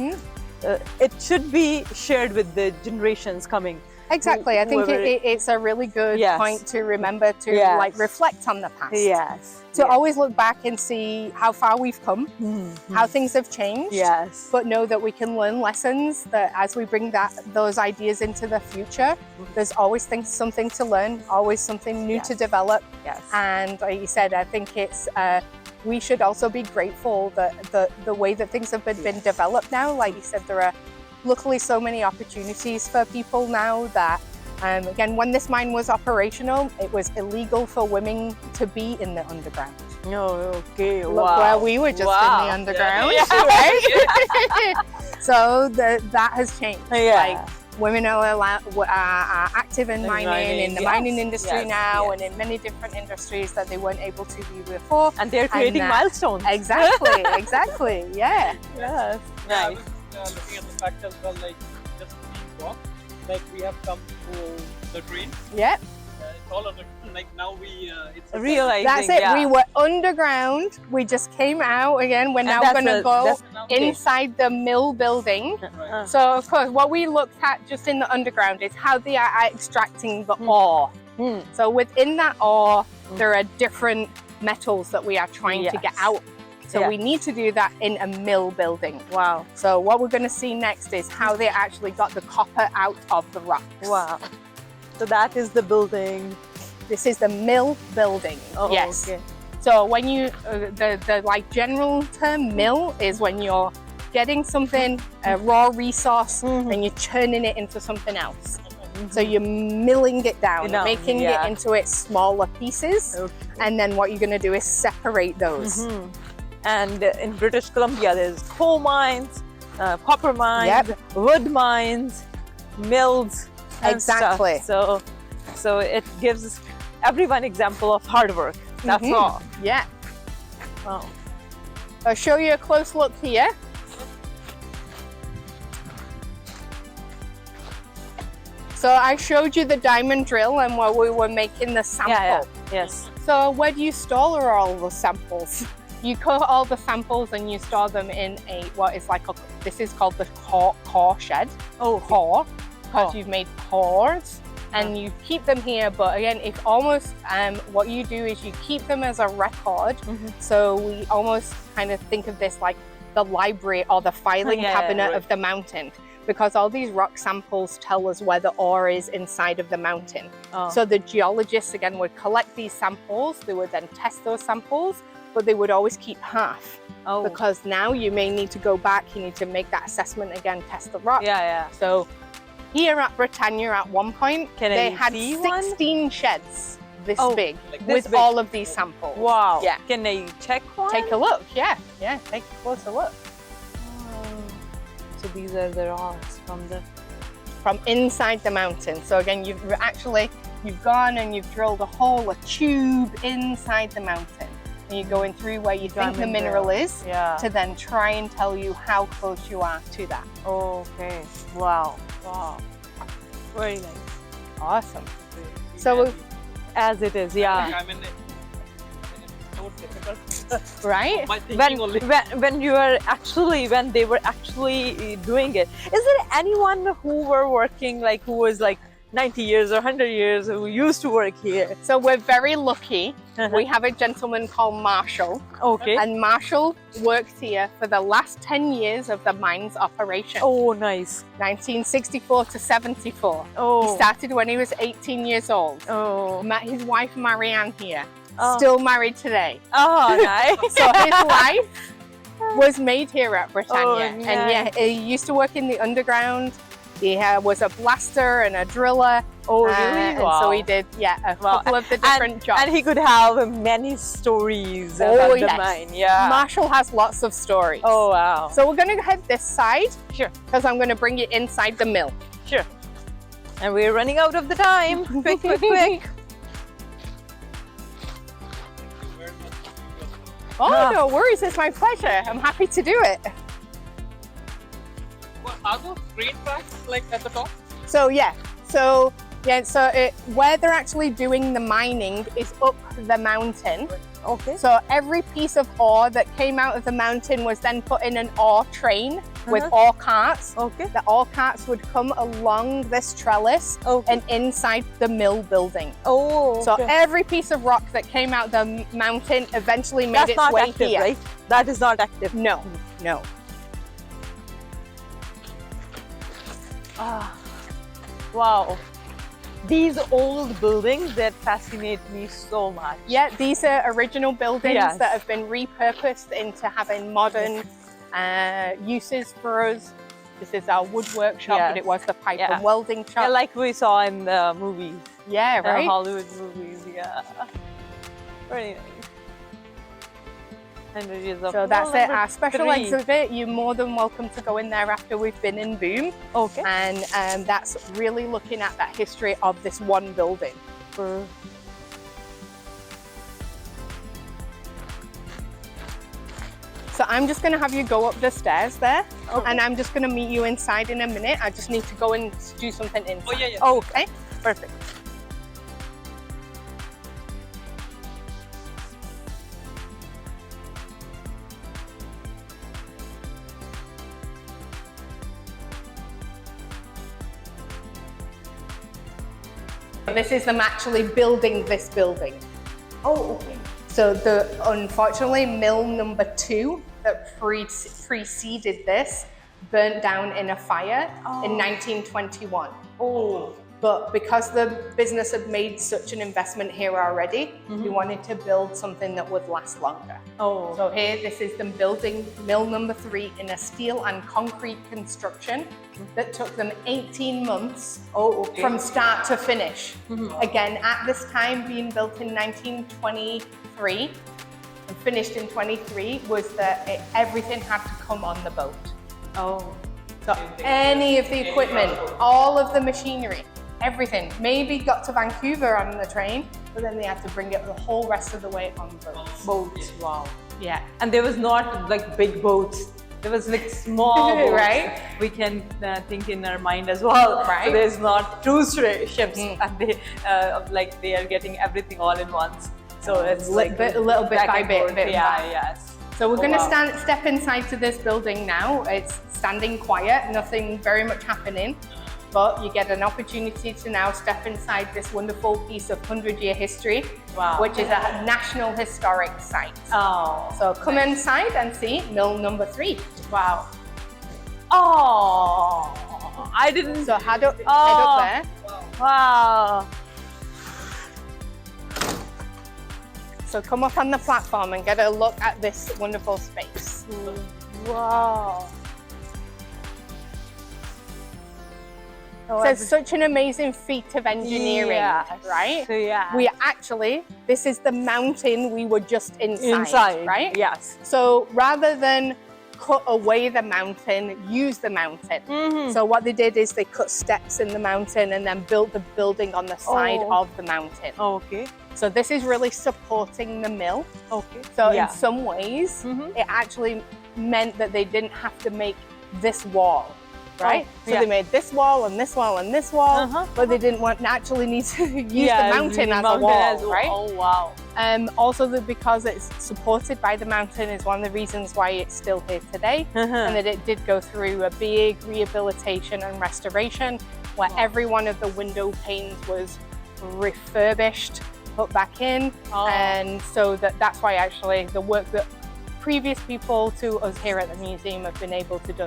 [SPEAKER 4] It should be shared with the generations coming.
[SPEAKER 2] Exactly. I think
[SPEAKER 4] Whoever-
[SPEAKER 2] it's a really good
[SPEAKER 4] Yes.
[SPEAKER 2] point to remember to
[SPEAKER 4] Yes.
[SPEAKER 2] like reflect on the past.
[SPEAKER 4] Yes.
[SPEAKER 2] To always look back and see how far we've come, how things have changed.
[SPEAKER 4] Yes.
[SPEAKER 2] But know that we can learn lessons that as we bring those ideas into the future, there's always something to learn, always something new to
[SPEAKER 4] Yes.
[SPEAKER 2] develop.
[SPEAKER 4] Yes.
[SPEAKER 2] And like you said, I think it's we should also be grateful that the way that things have been developed now. Like you said, there are luckily so many opportunities for people now that again, when this mine was operational, it was illegal for women to be in the underground.
[SPEAKER 4] Oh, okay.
[SPEAKER 2] Look
[SPEAKER 4] wow.
[SPEAKER 2] where we were just in the underground,
[SPEAKER 4] Yeah.
[SPEAKER 2] right? So that has changed.
[SPEAKER 4] Yeah.
[SPEAKER 2] Like women are active in
[SPEAKER 4] In
[SPEAKER 2] mining, in the
[SPEAKER 4] mining,
[SPEAKER 2] mining
[SPEAKER 4] yes,
[SPEAKER 2] industry
[SPEAKER 4] yes,
[SPEAKER 2] now,
[SPEAKER 4] yes.
[SPEAKER 2] and in many different industries that they weren't able to be before.
[SPEAKER 4] And they're creating milestones.
[SPEAKER 2] Exactly, exactly, yeah.
[SPEAKER 4] Yes.
[SPEAKER 3] Yeah, I
[SPEAKER 4] Nice.
[SPEAKER 3] was looking at the fact as well, like just being walk, like we have come to the train.
[SPEAKER 2] Yep,
[SPEAKER 3] It's all under, like now we it's a
[SPEAKER 4] Realizing.
[SPEAKER 2] that's it.
[SPEAKER 4] Yeah.
[SPEAKER 2] We were underground. We just came out again. We're now
[SPEAKER 4] that's
[SPEAKER 2] going to go
[SPEAKER 4] okay.
[SPEAKER 2] inside the mill building.
[SPEAKER 3] Right.
[SPEAKER 2] So, of course, what we looked at just in the underground is how they are extracting the ore.
[SPEAKER 4] Hmm.
[SPEAKER 2] So within that ore, there are different metals that we are trying to get
[SPEAKER 4] Yes.
[SPEAKER 2] out. So
[SPEAKER 4] Yeah.
[SPEAKER 2] we need to do that in a mill building.
[SPEAKER 4] Wow.
[SPEAKER 2] So what we're going to see next is how they actually got the copper out of the rocks.
[SPEAKER 4] Wow. So that is the building.
[SPEAKER 2] This is the mill building.
[SPEAKER 4] Oh,
[SPEAKER 2] yes.
[SPEAKER 4] okay.
[SPEAKER 2] So when you, the like general term mill is when you're getting something, a raw resource, and you're turning it into something else. So you're milling it down, making it into its smaller pieces.
[SPEAKER 4] Okay.
[SPEAKER 2] And then what you're going to do is separate those.
[SPEAKER 4] And in British Columbia, there's coal mines, copper mines, wood mines, mills, and
[SPEAKER 2] Exactly.
[SPEAKER 4] stuff. So it gives everyone example of hard work. That's all.
[SPEAKER 2] Yeah.
[SPEAKER 4] Wow.
[SPEAKER 2] I'll show you a close look here. So I showed you the diamond drill and where we were making the sample.
[SPEAKER 4] Yeah. Yes.
[SPEAKER 2] So where do you store all the samples? You cut all the samples and you store them in what is like this is called the core shed.
[SPEAKER 4] Oh,
[SPEAKER 2] Core, because
[SPEAKER 4] Core.
[SPEAKER 2] you've made cores and you keep them here. But again, it's almost what you do is you keep them as a record. So we almost kind of think of this like the library or the filing cabinet of the mountain, because all these rock samples tell us where the ore is inside of the mountain. So the geologists again would collect these samples, they would then test those samples, but they would always keep half. Because now you may need to go back, you need to make that assessment again, test the rock. So here at Britannia at one point,
[SPEAKER 4] Can
[SPEAKER 2] they
[SPEAKER 4] I
[SPEAKER 2] had
[SPEAKER 4] see one?
[SPEAKER 2] 16 sheds. this
[SPEAKER 4] Oh,
[SPEAKER 2] big
[SPEAKER 4] this
[SPEAKER 2] with
[SPEAKER 4] big.
[SPEAKER 2] all of these samples.
[SPEAKER 4] Wow.
[SPEAKER 2] Yeah.
[SPEAKER 4] Can I check one?
[SPEAKER 2] Take a look. Yeah. Take a closer look.
[SPEAKER 4] So these are the rocks
[SPEAKER 2] from inside the mountain. So again, you've gone and you've drilled a hole, a tube inside the mountain, and you're going through where you think the mineral is to then try and tell you how close you are to that.
[SPEAKER 4] Okay. Wow. Very nice.
[SPEAKER 2] Awesome. So
[SPEAKER 4] As it is, yeah.
[SPEAKER 3] I mean, it's so difficult.
[SPEAKER 2] right?
[SPEAKER 3] My thinking only.
[SPEAKER 4] When they were actually doing it, is there anyone who was like 90 years or 100 years who used to work here?
[SPEAKER 2] So we're very lucky. We have a gentleman called Marshall.
[SPEAKER 4] Okay.
[SPEAKER 2] And Marshall worked here for the last 10 years of the mine's operation.
[SPEAKER 4] Oh, nice.
[SPEAKER 2] 1964 to 74.
[SPEAKER 4] Oh.
[SPEAKER 2] He started when he was 18 years old.
[SPEAKER 4] Oh.
[SPEAKER 2] Met his wife Marianne here.
[SPEAKER 4] Oh.
[SPEAKER 2] Still married today.
[SPEAKER 4] Oh, nice.
[SPEAKER 2] So his life was made here at Britannia.
[SPEAKER 4] Oh,
[SPEAKER 2] And
[SPEAKER 4] nice.
[SPEAKER 2] yeah, he used to work in the underground. He was a blaster and a driller.
[SPEAKER 4] Oh, really?
[SPEAKER 2] And
[SPEAKER 4] Wow.
[SPEAKER 2] so he did, a couple of the different jobs.
[SPEAKER 4] And he could have many stories
[SPEAKER 2] Oh,
[SPEAKER 4] about the
[SPEAKER 2] yes.
[SPEAKER 4] mine. Yeah.
[SPEAKER 2] Marshall has lots of stories.
[SPEAKER 4] Oh, wow.
[SPEAKER 2] So we're going to head this side.
[SPEAKER 4] Sure.
[SPEAKER 2] Because I'm going to bring you inside the mill.
[SPEAKER 4] Sure. And we're running out of the time. Quick.
[SPEAKER 2] Oh, no worries. It's my pleasure. I'm happy to do it.
[SPEAKER 3] Well, are those train tracks like at the top?
[SPEAKER 2] So where they're actually doing the mining is up the mountain.
[SPEAKER 4] Okay.
[SPEAKER 2] So every piece of ore that came out of the mountain was then put in an ore train with ore carts.
[SPEAKER 4] Okay.
[SPEAKER 2] The ore carts would come along this trellis and inside the mill building.
[SPEAKER 4] Oh,
[SPEAKER 2] So every piece of rock that came out the mountain eventually made
[SPEAKER 4] that's
[SPEAKER 2] its
[SPEAKER 4] not
[SPEAKER 2] way
[SPEAKER 4] active,
[SPEAKER 2] here.
[SPEAKER 4] right? That is not active.
[SPEAKER 2] No.
[SPEAKER 4] Wow. These old buildings that fascinate me so much.
[SPEAKER 2] Yeah, these are original buildings
[SPEAKER 4] Yes.
[SPEAKER 2] that have been repurposed into having modern uses for us. This is our wood workshop, but
[SPEAKER 4] Yes.
[SPEAKER 2] it was the pipe
[SPEAKER 4] Yeah.
[SPEAKER 2] and welding shop.
[SPEAKER 4] Yeah, like we saw in the movies.
[SPEAKER 2] Yeah, right?
[SPEAKER 4] Hollywood movies, yeah. Very nice. 100 years of
[SPEAKER 2] So that's it,
[SPEAKER 4] number
[SPEAKER 2] our special
[SPEAKER 4] 3.
[SPEAKER 2] exhibit. You're more than welcome to go in there after we've been in Boom.
[SPEAKER 4] Okay.
[SPEAKER 2] And that's really looking at that history of this one building. So I'm just going to have you go up the stairs there, and I'm just going to meet you inside in a minute. I just need to go and do something inside.
[SPEAKER 3] Oh, yeah.
[SPEAKER 2] Okay, perfect. This is them actually building this building.
[SPEAKER 4] Oh, okay.
[SPEAKER 2] So unfortunately, mill number 2 that preceded this burnt down in a fire in 1921.
[SPEAKER 4] Oh.
[SPEAKER 2] But because the business had made such an investment here already, we wanted to build something that would last longer.
[SPEAKER 4] Oh.
[SPEAKER 2] So here, this is them building mill number 3 in a steel and concrete construction that took them 18 months from start to finish. Again, at this time, being built in 1923 and finished in 23, was that everything had to come on the boat.
[SPEAKER 4] Oh.
[SPEAKER 2] So any of the equipment, all of the machinery, everything, maybe got to Vancouver on the train, but then they had to bring it the whole rest of the way on boats.
[SPEAKER 4] Boats, wow.
[SPEAKER 2] Yeah.
[SPEAKER 4] And there was not like big boats. There was like small boats.
[SPEAKER 2] Right.
[SPEAKER 4] We can think in our mind as well.
[SPEAKER 2] Right.
[SPEAKER 4] So there's not cruise ships, and they are getting everything all in once. So it's like
[SPEAKER 2] a little bit
[SPEAKER 4] back
[SPEAKER 2] by
[SPEAKER 4] and
[SPEAKER 2] bit,
[SPEAKER 4] forth.
[SPEAKER 2] bit
[SPEAKER 4] Yeah,
[SPEAKER 2] by bit.
[SPEAKER 4] yes.
[SPEAKER 2] So we're going to
[SPEAKER 4] wow.
[SPEAKER 2] step inside to this building now. It's standing quiet, nothing very much happening, but you get an opportunity to now step inside this wonderful piece of 100-year history,
[SPEAKER 4] Wow.
[SPEAKER 2] which is a National Historic Site.
[SPEAKER 4] Oh.
[SPEAKER 2] So come inside and see mill number 3.
[SPEAKER 4] Wow. Oh. I didn't.
[SPEAKER 2] So head up there.
[SPEAKER 4] Wow.
[SPEAKER 2] So come up on the platform and get a look at this wonderful space.
[SPEAKER 4] Wow. Oh,
[SPEAKER 2] So it's such an amazing feat of engineering,
[SPEAKER 4] Yes.
[SPEAKER 2] right?
[SPEAKER 4] Yeah.
[SPEAKER 2] We actually, this is the mountain we were just inside, right?
[SPEAKER 4] Yes.
[SPEAKER 2] So rather than cut away the mountain, use the mountain.
[SPEAKER 4] Mm-hmm.
[SPEAKER 2] So what they did is they cut steps in the mountain and then built the building on the side
[SPEAKER 4] Oh.
[SPEAKER 2] of the mountain.
[SPEAKER 4] Okay.
[SPEAKER 2] So this is really supporting the mill.
[SPEAKER 4] Okay.
[SPEAKER 2] So
[SPEAKER 4] Yeah.
[SPEAKER 2] in some ways,
[SPEAKER 4] Mhm.
[SPEAKER 2] it actually meant that they didn't have to make this wall, right? So
[SPEAKER 4] yeah.
[SPEAKER 2] they made this wall and this wall and this wall,
[SPEAKER 4] Uh-huh,
[SPEAKER 2] but they didn't want actually need to use the mountain as a
[SPEAKER 4] mountain
[SPEAKER 2] wall, right?
[SPEAKER 4] Oh wow.
[SPEAKER 2] Also, because it's supported by the mountain is one of the reasons why it's still here today, and that it did go through a big rehabilitation and restoration, where every one of the window panes was refurbished, put back in, and so that's why actually the work that previous people to us here at the museum have been able to do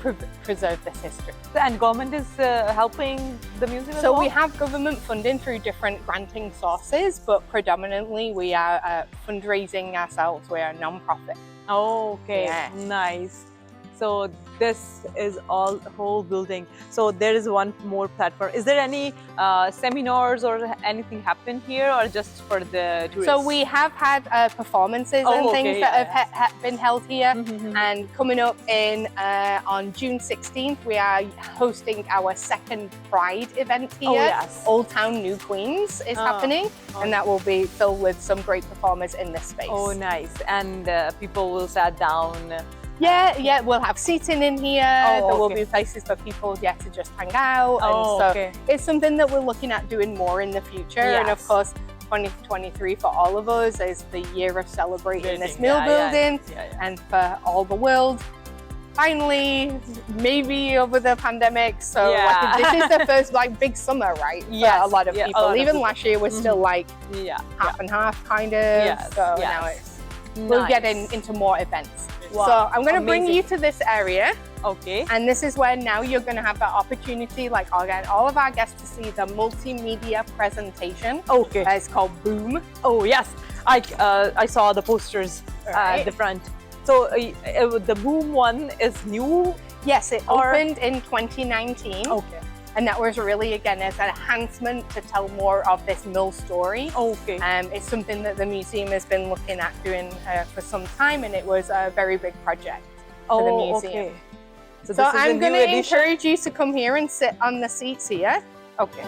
[SPEAKER 2] to preserve this history.
[SPEAKER 4] And government is helping the museum as
[SPEAKER 2] So
[SPEAKER 4] well?
[SPEAKER 2] we have government funding through different granting sources, but predominantly we are fundraising ourselves. We're a non-profit.
[SPEAKER 4] Oh, okay.
[SPEAKER 2] Yeah.
[SPEAKER 4] Nice. So this is all whole building. So there is one more platform. Is there any seminars or anything happen here, or just for the tourists?
[SPEAKER 2] So we have had performances and things that have been held here. And coming up on June 16th, we are hosting our second Pride event here.
[SPEAKER 4] Oh, yes.
[SPEAKER 2] Old Town New Queens is happening, and that will be filled with some great performers in this space.
[SPEAKER 4] Oh, nice. And people will sit down.
[SPEAKER 2] Yeah, we'll have seating in here.
[SPEAKER 4] Oh,
[SPEAKER 2] there will
[SPEAKER 4] okay.
[SPEAKER 2] be places for people to just hang out.
[SPEAKER 4] Oh,
[SPEAKER 2] and so
[SPEAKER 4] okay.
[SPEAKER 2] it's something that we're looking at doing more in the future. And of
[SPEAKER 4] Yes.
[SPEAKER 2] course, 2023 for all of us is the year of celebrating this
[SPEAKER 4] Building,
[SPEAKER 2] mill
[SPEAKER 4] yeah,
[SPEAKER 2] building,
[SPEAKER 4] yeah.
[SPEAKER 2] and for all the world. Finally, maybe over the pandemic. So
[SPEAKER 4] Yeah.
[SPEAKER 2] this is the first big summer, right?
[SPEAKER 4] Yes,
[SPEAKER 2] For a lot of
[SPEAKER 4] yeah, a
[SPEAKER 2] people.
[SPEAKER 4] lot of
[SPEAKER 2] Even
[SPEAKER 4] people.
[SPEAKER 2] last year was still
[SPEAKER 4] Yeah.
[SPEAKER 2] half and half kind of.
[SPEAKER 4] Yes,
[SPEAKER 2] So
[SPEAKER 4] yes.
[SPEAKER 2] now we're
[SPEAKER 4] Nice.
[SPEAKER 2] getting into more events.
[SPEAKER 4] Wow,
[SPEAKER 2] So I'm going to bring
[SPEAKER 4] amazing.
[SPEAKER 2] you to this area,
[SPEAKER 4] Okay.
[SPEAKER 2] and this is where now you're going to have the opportunity, like again, all of our guests to see the multimedia presentation.
[SPEAKER 4] Okay.
[SPEAKER 2] It's called Boom.
[SPEAKER 4] Oh yes, I saw the posters at
[SPEAKER 2] Right.
[SPEAKER 4] the front. So the Boom one is new.
[SPEAKER 2] Yes, it
[SPEAKER 4] Or-
[SPEAKER 2] opened in 2019,
[SPEAKER 4] Okay.
[SPEAKER 2] and that was really again as an enhancement to tell more of this mill story.
[SPEAKER 4] Okay.
[SPEAKER 2] It's something that the museum has been looking at doing for some time, and it was a very big project for the museum.
[SPEAKER 4] Okay. So,
[SPEAKER 2] So
[SPEAKER 4] this is
[SPEAKER 2] I'm
[SPEAKER 4] a
[SPEAKER 2] going
[SPEAKER 4] new
[SPEAKER 2] to
[SPEAKER 4] edition.
[SPEAKER 2] encourage you to come here and sit on the seats here. Okay.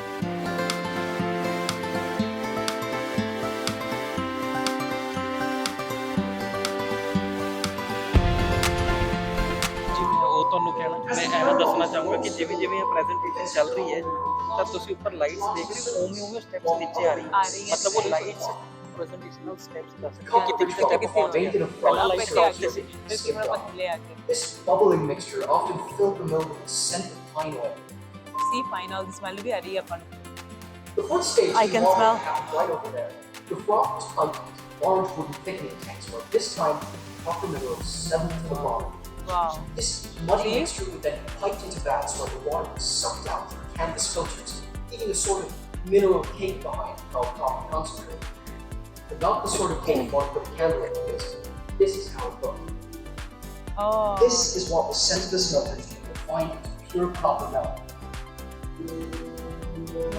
[SPEAKER 5] ਉਹ ਤੁਹਾਨੂੰ ਕਹਿਣਾ ਮੈਂ ਐਵੇਂ ਦੱਸਣਾ ਚਾਹੂੰਗਾ ਕਿ ਜਿਵੇਂ ਜਿਵੇਂ ਇਹ ਪ੍ਰੈਜੈਂਟੇਸ਼ਨ ਚੱਲ ਰਹੀ ਹੈ ਤਾਂ ਤੁਸੀਂ ਉੱਪਰ ਲਾਈਟਸ ਦੇਖ ਰਹੇ ਹੋ ਉਵੇਂ ਉਵੇਂ ਸਟੈਪਸ ਨੀਚੇ ਆ ਰਹੀ ਹੈ ਮਤਲਬ ਉਹ ਲਾਈਟਸ ਪ੍ਰੈਜੈਂਟੇਸ਼ਨਲ ਸਟੈਪਸ ਦੱਸ ਰਹੇ ਕਿ ਕਿਤੇ ਕਿਤੇ
[SPEAKER 6] Made of
[SPEAKER 5] ਪਹਿਲਾਂ
[SPEAKER 6] frog
[SPEAKER 5] light
[SPEAKER 6] cells.
[SPEAKER 5] Of C
[SPEAKER 6] This bubbling mixture often filled the mill with the scent of pine oil.
[SPEAKER 4] See, final smell भी आ रही है अपन.
[SPEAKER 6] The fourth stage
[SPEAKER 4] I
[SPEAKER 6] is
[SPEAKER 4] can
[SPEAKER 6] water
[SPEAKER 4] smell.
[SPEAKER 6] happened right over there. The frog was pumped into large wooden thickening tanks where this time the copper minerals settled to the bottom.
[SPEAKER 4] Wow.
[SPEAKER 6] This muddy
[SPEAKER 4] See?
[SPEAKER 6] mixture would then be piped into vats where the water was sucked out through canvas filters, leaving a sort of mineral cake behind called copper concentrate. But not the sort of cake one put a candle in because this is how it looked.
[SPEAKER 4] Oh.
[SPEAKER 6] This is what was sent to the smelters to be refined into pure copper metal.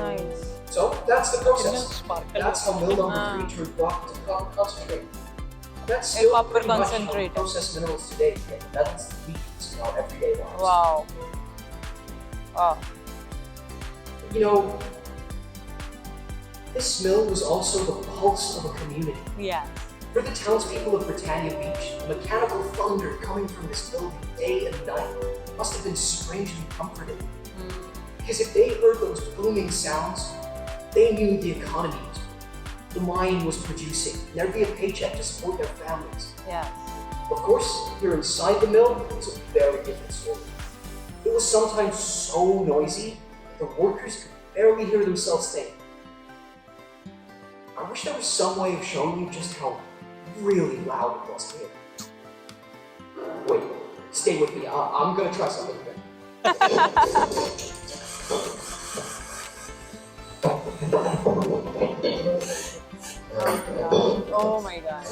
[SPEAKER 4] Nice.
[SPEAKER 6] So that's the process.
[SPEAKER 5] sparkle.
[SPEAKER 6] That's how mill number 3 turned rock into copper concentrate. That's
[SPEAKER 4] A
[SPEAKER 6] still
[SPEAKER 4] copper
[SPEAKER 6] pretty much how we
[SPEAKER 4] concentrate.
[SPEAKER 6] process minerals today to get the metals that we use in our everyday lives.
[SPEAKER 4] Wow. Wow.
[SPEAKER 6] You know, this mill was also the pulse of a community.
[SPEAKER 4] Yeah.
[SPEAKER 6] For the townspeople of Britannia Beach, the mechanical thunder coming from this building day and night must have been strangely comforting. Because if they heard those booming sounds, they knew the economy was booming. The mine was producing, and there'd be a paycheck to support their families.
[SPEAKER 4] Yeah.
[SPEAKER 6] Of course, here inside the mill, it was a very different story. It was sometimes so noisy that the workers could barely hear themselves think. I wish there was some way of showing you just how really loud it was here. Wait, stay with me. I'm gonna try something here.
[SPEAKER 4] Oh my god.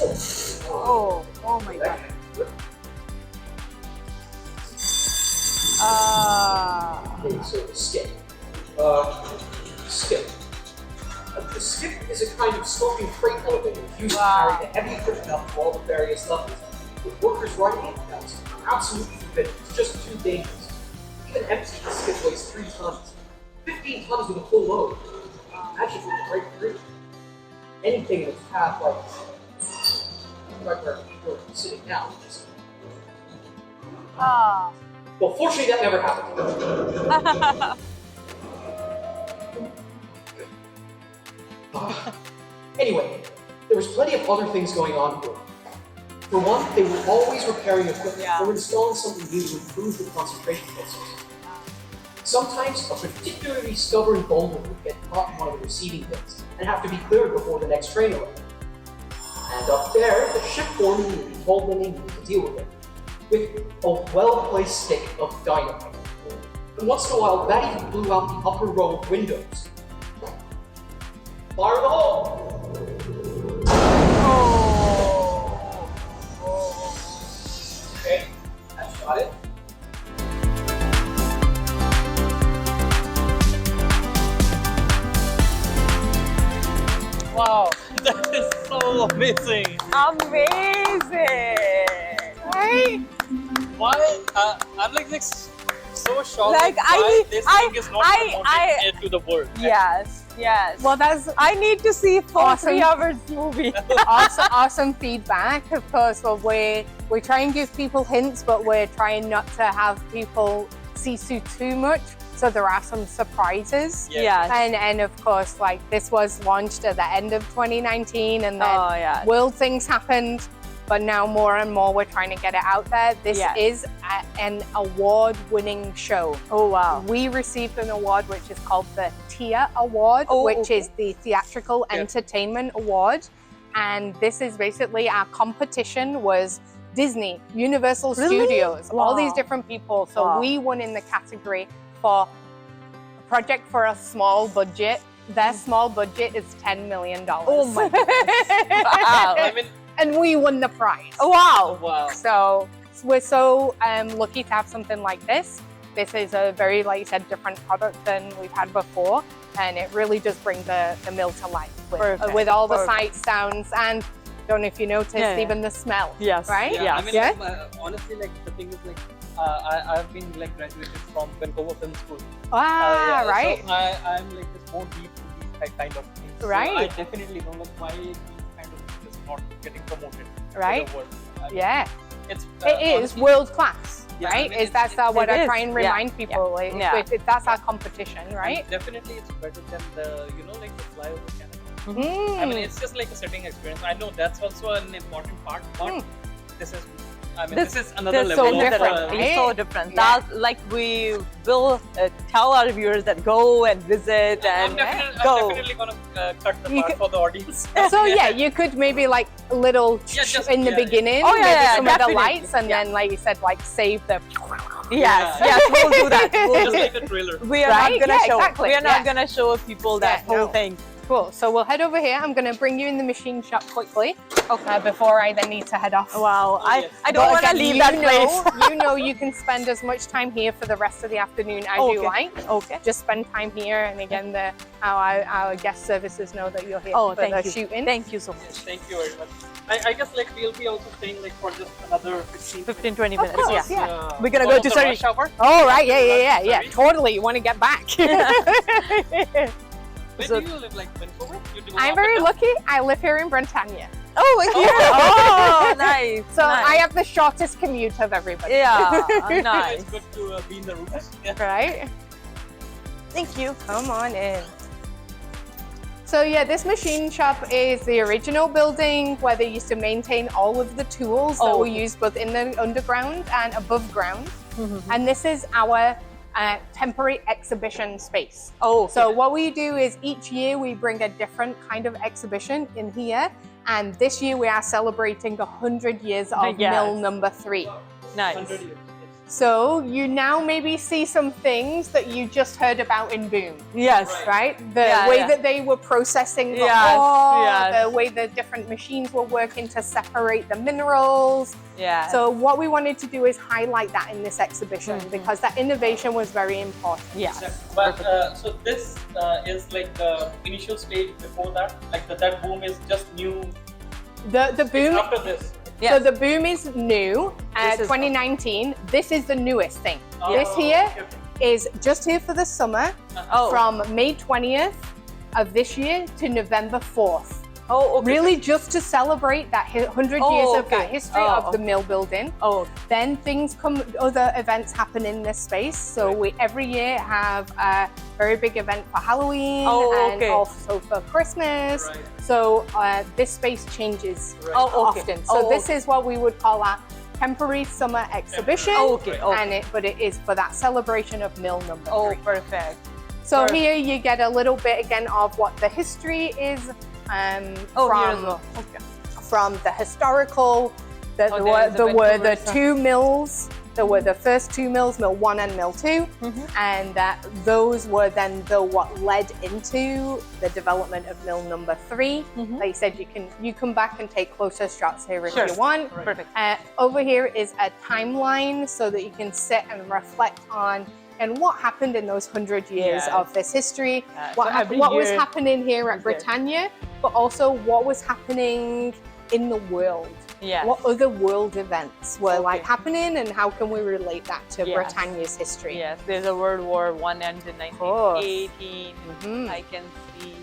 [SPEAKER 4] Oh my God.
[SPEAKER 6] Okay, so the skip. Skip. The skip is a kind of sloping freight elevator used to carry the heavy equipment up to all the various levels. With workers riding it, that's absolutely forbidden. It's just too dangerous. Even empty, the skip weighs 3 tons. 15 tons with a full load. Imagine if it would break through. Anything in its path, like where people are sitting now. Well, fortunately, that never happened. Anyway, there was plenty of other things going on here. For one, they were always repairing equipment or installing something new to improve the concentration testers. Sometimes a particularly stubborn boulder would get caught in one of the receiving pits and have to be cleared before the next train arrived. And up there, the ship foreman would be told when they needed to deal with it, with a well-placed stick of dynamite. And once in a while, that even blew out the upper row of windows. Fire in the hole! Okay, that's got it.
[SPEAKER 5] Wow, that is so amazing.
[SPEAKER 4] Amazing. Right?
[SPEAKER 5] Why? I'm like this, so shocked.
[SPEAKER 4] Like,
[SPEAKER 5] why this thing is not promoted to the world.
[SPEAKER 4] Yes.
[SPEAKER 2] Well, that's
[SPEAKER 4] I need to see full
[SPEAKER 2] Awesome.
[SPEAKER 4] 3 hours movie.
[SPEAKER 2] awesome feedback. Of course, well, we try and give people hints, but we're trying not to have people see too much. So there are some surprises.
[SPEAKER 4] Yes.
[SPEAKER 2] And of course, like this was launched at the end of 2019, and then world things happened. But now more and more we're trying to get it out there. This is an award-winning show.
[SPEAKER 4] Oh wow.
[SPEAKER 2] We received an award which is called the TIA Award, which is the Theatrical Entertainment Award. And this is basically our competition was Disney, Universal Studios, all these different people. So we won in the category for a project for a small budget. Their small budget is $10 million.
[SPEAKER 4] Oh my goodness. Wow.
[SPEAKER 5] I mean,
[SPEAKER 2] and we won the prize.
[SPEAKER 4] Wow.
[SPEAKER 5] wow.
[SPEAKER 2] So we're so lucky to have something like this. This is a very, like you said, different product than we've had before. And it really does bring the mill to life with all the sights, sounds, and don't know if you noticed, even the smell.
[SPEAKER 4] Yes.
[SPEAKER 2] Right?
[SPEAKER 5] Yeah. I mean, honestly, like the thing is like, I've been like graduated from Vancouver Film School.
[SPEAKER 2] Right.
[SPEAKER 5] So I'm like just more deep to these kind of things.
[SPEAKER 2] Right.
[SPEAKER 5] So I definitely know like why these kind of things is not getting promoted.
[SPEAKER 2] Right.
[SPEAKER 5] To the world. I mean,
[SPEAKER 2] It is
[SPEAKER 5] honestly,
[SPEAKER 2] world class,
[SPEAKER 5] Yeah,
[SPEAKER 2] right?
[SPEAKER 5] I mean,
[SPEAKER 2] What I
[SPEAKER 4] is.
[SPEAKER 2] try and remind people. That's our competition, right?
[SPEAKER 5] and definitely, it's better than the like the flyover Canada.
[SPEAKER 2] Mm.
[SPEAKER 5] I mean, it's just like a sitting experience. I know that's also an important part, but this is. I mean, this is another
[SPEAKER 4] They're
[SPEAKER 5] level.
[SPEAKER 4] so different.
[SPEAKER 5] Of,
[SPEAKER 4] It's so different.
[SPEAKER 2] Yeah.
[SPEAKER 4] That, like, we will tell our viewers that go and visit and
[SPEAKER 5] I'm
[SPEAKER 4] go.
[SPEAKER 5] definitely gonna cut the
[SPEAKER 2] You
[SPEAKER 5] part
[SPEAKER 2] could-
[SPEAKER 5] for the audience.
[SPEAKER 2] So yeah, you could maybe like a little
[SPEAKER 5] just-
[SPEAKER 2] in the
[SPEAKER 5] yeah.
[SPEAKER 2] beginning,
[SPEAKER 4] Oh, yeah,
[SPEAKER 2] maybe
[SPEAKER 4] yeah,
[SPEAKER 2] some of the
[SPEAKER 4] definitely.
[SPEAKER 2] lights, and then like you said, like save the.
[SPEAKER 4] Yes, we'll do that. We'll
[SPEAKER 5] Just
[SPEAKER 4] do
[SPEAKER 5] like a trailer.
[SPEAKER 4] We are
[SPEAKER 2] Right?
[SPEAKER 4] not gonna
[SPEAKER 2] Yeah,
[SPEAKER 4] show.
[SPEAKER 2] exactly.
[SPEAKER 4] We are not
[SPEAKER 2] Yeah.
[SPEAKER 4] gonna show people that
[SPEAKER 2] Yeah,
[SPEAKER 4] whole
[SPEAKER 2] no.
[SPEAKER 4] thing.
[SPEAKER 2] Cool. So we'll head over here. I'm going to bring you in the machine shop quickly before I then need to head off.
[SPEAKER 4] Wow,
[SPEAKER 5] yes.
[SPEAKER 4] I don't
[SPEAKER 2] But
[SPEAKER 4] want to
[SPEAKER 2] again,
[SPEAKER 4] leave
[SPEAKER 2] you
[SPEAKER 4] that
[SPEAKER 2] know-
[SPEAKER 4] place.
[SPEAKER 2] you can spend as much time here for the rest of the afternoon as you like.
[SPEAKER 4] Okay.
[SPEAKER 2] Just spend time here, and again, our guest services know that you're here
[SPEAKER 4] Oh,
[SPEAKER 2] for
[SPEAKER 4] thank
[SPEAKER 2] the
[SPEAKER 4] you.
[SPEAKER 2] shooting.
[SPEAKER 4] Thank you so much.
[SPEAKER 5] Yes, thank you very much. I guess like we'll be also staying like for just another
[SPEAKER 4] 15, 20 minutes.
[SPEAKER 2] course,
[SPEAKER 4] Yeah.
[SPEAKER 2] yeah.
[SPEAKER 4] We're gonna
[SPEAKER 5] one
[SPEAKER 4] go
[SPEAKER 5] of
[SPEAKER 4] to
[SPEAKER 5] the
[SPEAKER 4] Surrey.
[SPEAKER 5] rush hour.
[SPEAKER 2] Oh right, yeah.
[SPEAKER 5] Sorry.
[SPEAKER 2] Totally. You want to get back.
[SPEAKER 5] Where
[SPEAKER 4] So-
[SPEAKER 5] do you live? Like Vancouver? You do
[SPEAKER 2] I'm
[SPEAKER 5] up
[SPEAKER 2] very
[SPEAKER 5] and down?
[SPEAKER 2] lucky. I live here in Britannia,
[SPEAKER 4] Oh, here. Oh, nice.
[SPEAKER 2] so
[SPEAKER 4] nice.
[SPEAKER 2] I have the shortest commute of everybody.
[SPEAKER 4] Yeah,
[SPEAKER 5] Yeah,
[SPEAKER 4] nice.
[SPEAKER 5] it's good to be in the roots. Yeah.
[SPEAKER 2] Right.
[SPEAKER 4] Thank you.
[SPEAKER 2] Come on in. So yeah, this machine shop is the original building where they used to maintain all of the tools that were used both in the underground and above ground. And this is our temporary exhibition space.
[SPEAKER 4] Oh,
[SPEAKER 2] So what we do is each year we bring a different kind of exhibition in here. And this year we are celebrating 100 years of
[SPEAKER 4] Yes.
[SPEAKER 2] mill number 3.
[SPEAKER 4] nice.
[SPEAKER 5] 100 years.
[SPEAKER 2] So you now maybe see some things that you just heard about in Boom.
[SPEAKER 4] Yes.
[SPEAKER 2] Right? The way that they were processing the ore, the way the different machines were working to separate the minerals.
[SPEAKER 4] Yeah.
[SPEAKER 2] So what we wanted to do is highlight that in this exhibition because that innovation was very important.
[SPEAKER 4] Yes.
[SPEAKER 3] But so this is like the initial stage before that, like that Boom is just new.
[SPEAKER 2] The Boom.
[SPEAKER 3] After this.
[SPEAKER 4] Yes.
[SPEAKER 2] So the Boom is new,
[SPEAKER 4] This is
[SPEAKER 2] 2019. This is the newest thing.
[SPEAKER 3] Oh,
[SPEAKER 2] This here
[SPEAKER 3] okay.
[SPEAKER 2] is just here for the summer,
[SPEAKER 4] Oh.
[SPEAKER 2] from May 20th of this year to November 4th.
[SPEAKER 4] Oh, okay.
[SPEAKER 2] Really just to celebrate that 100 years of that history of the mill building.
[SPEAKER 4] Oh.
[SPEAKER 2] Then things come, other events happen in this space. So we every year have a very big event for Halloween and also for Christmas.
[SPEAKER 3] Right.
[SPEAKER 2] So this space changes often. So this is what we would call our temporary summer exhibition. But it is for that celebration of mill number 3.
[SPEAKER 4] Oh, perfect.
[SPEAKER 2] So here you get a little bit again of what the history is. From the historical, there were the 2 mills. There were the first 2 mills, Mill 1 and Mill 2, and those were then what led into the development of Mill number 3. Like you said, you come back and take closer shots here if you want.
[SPEAKER 4] Perfect.
[SPEAKER 2] Over here is a timeline so that you can sit and reflect on and what happened in those 100 years of this history, what was happening here at Britannia, but also what was happening in the world. What other world events were like happening, and how can we relate that to Britannia's history?
[SPEAKER 4] Yes, there's a World War I ended in 1918. I can see.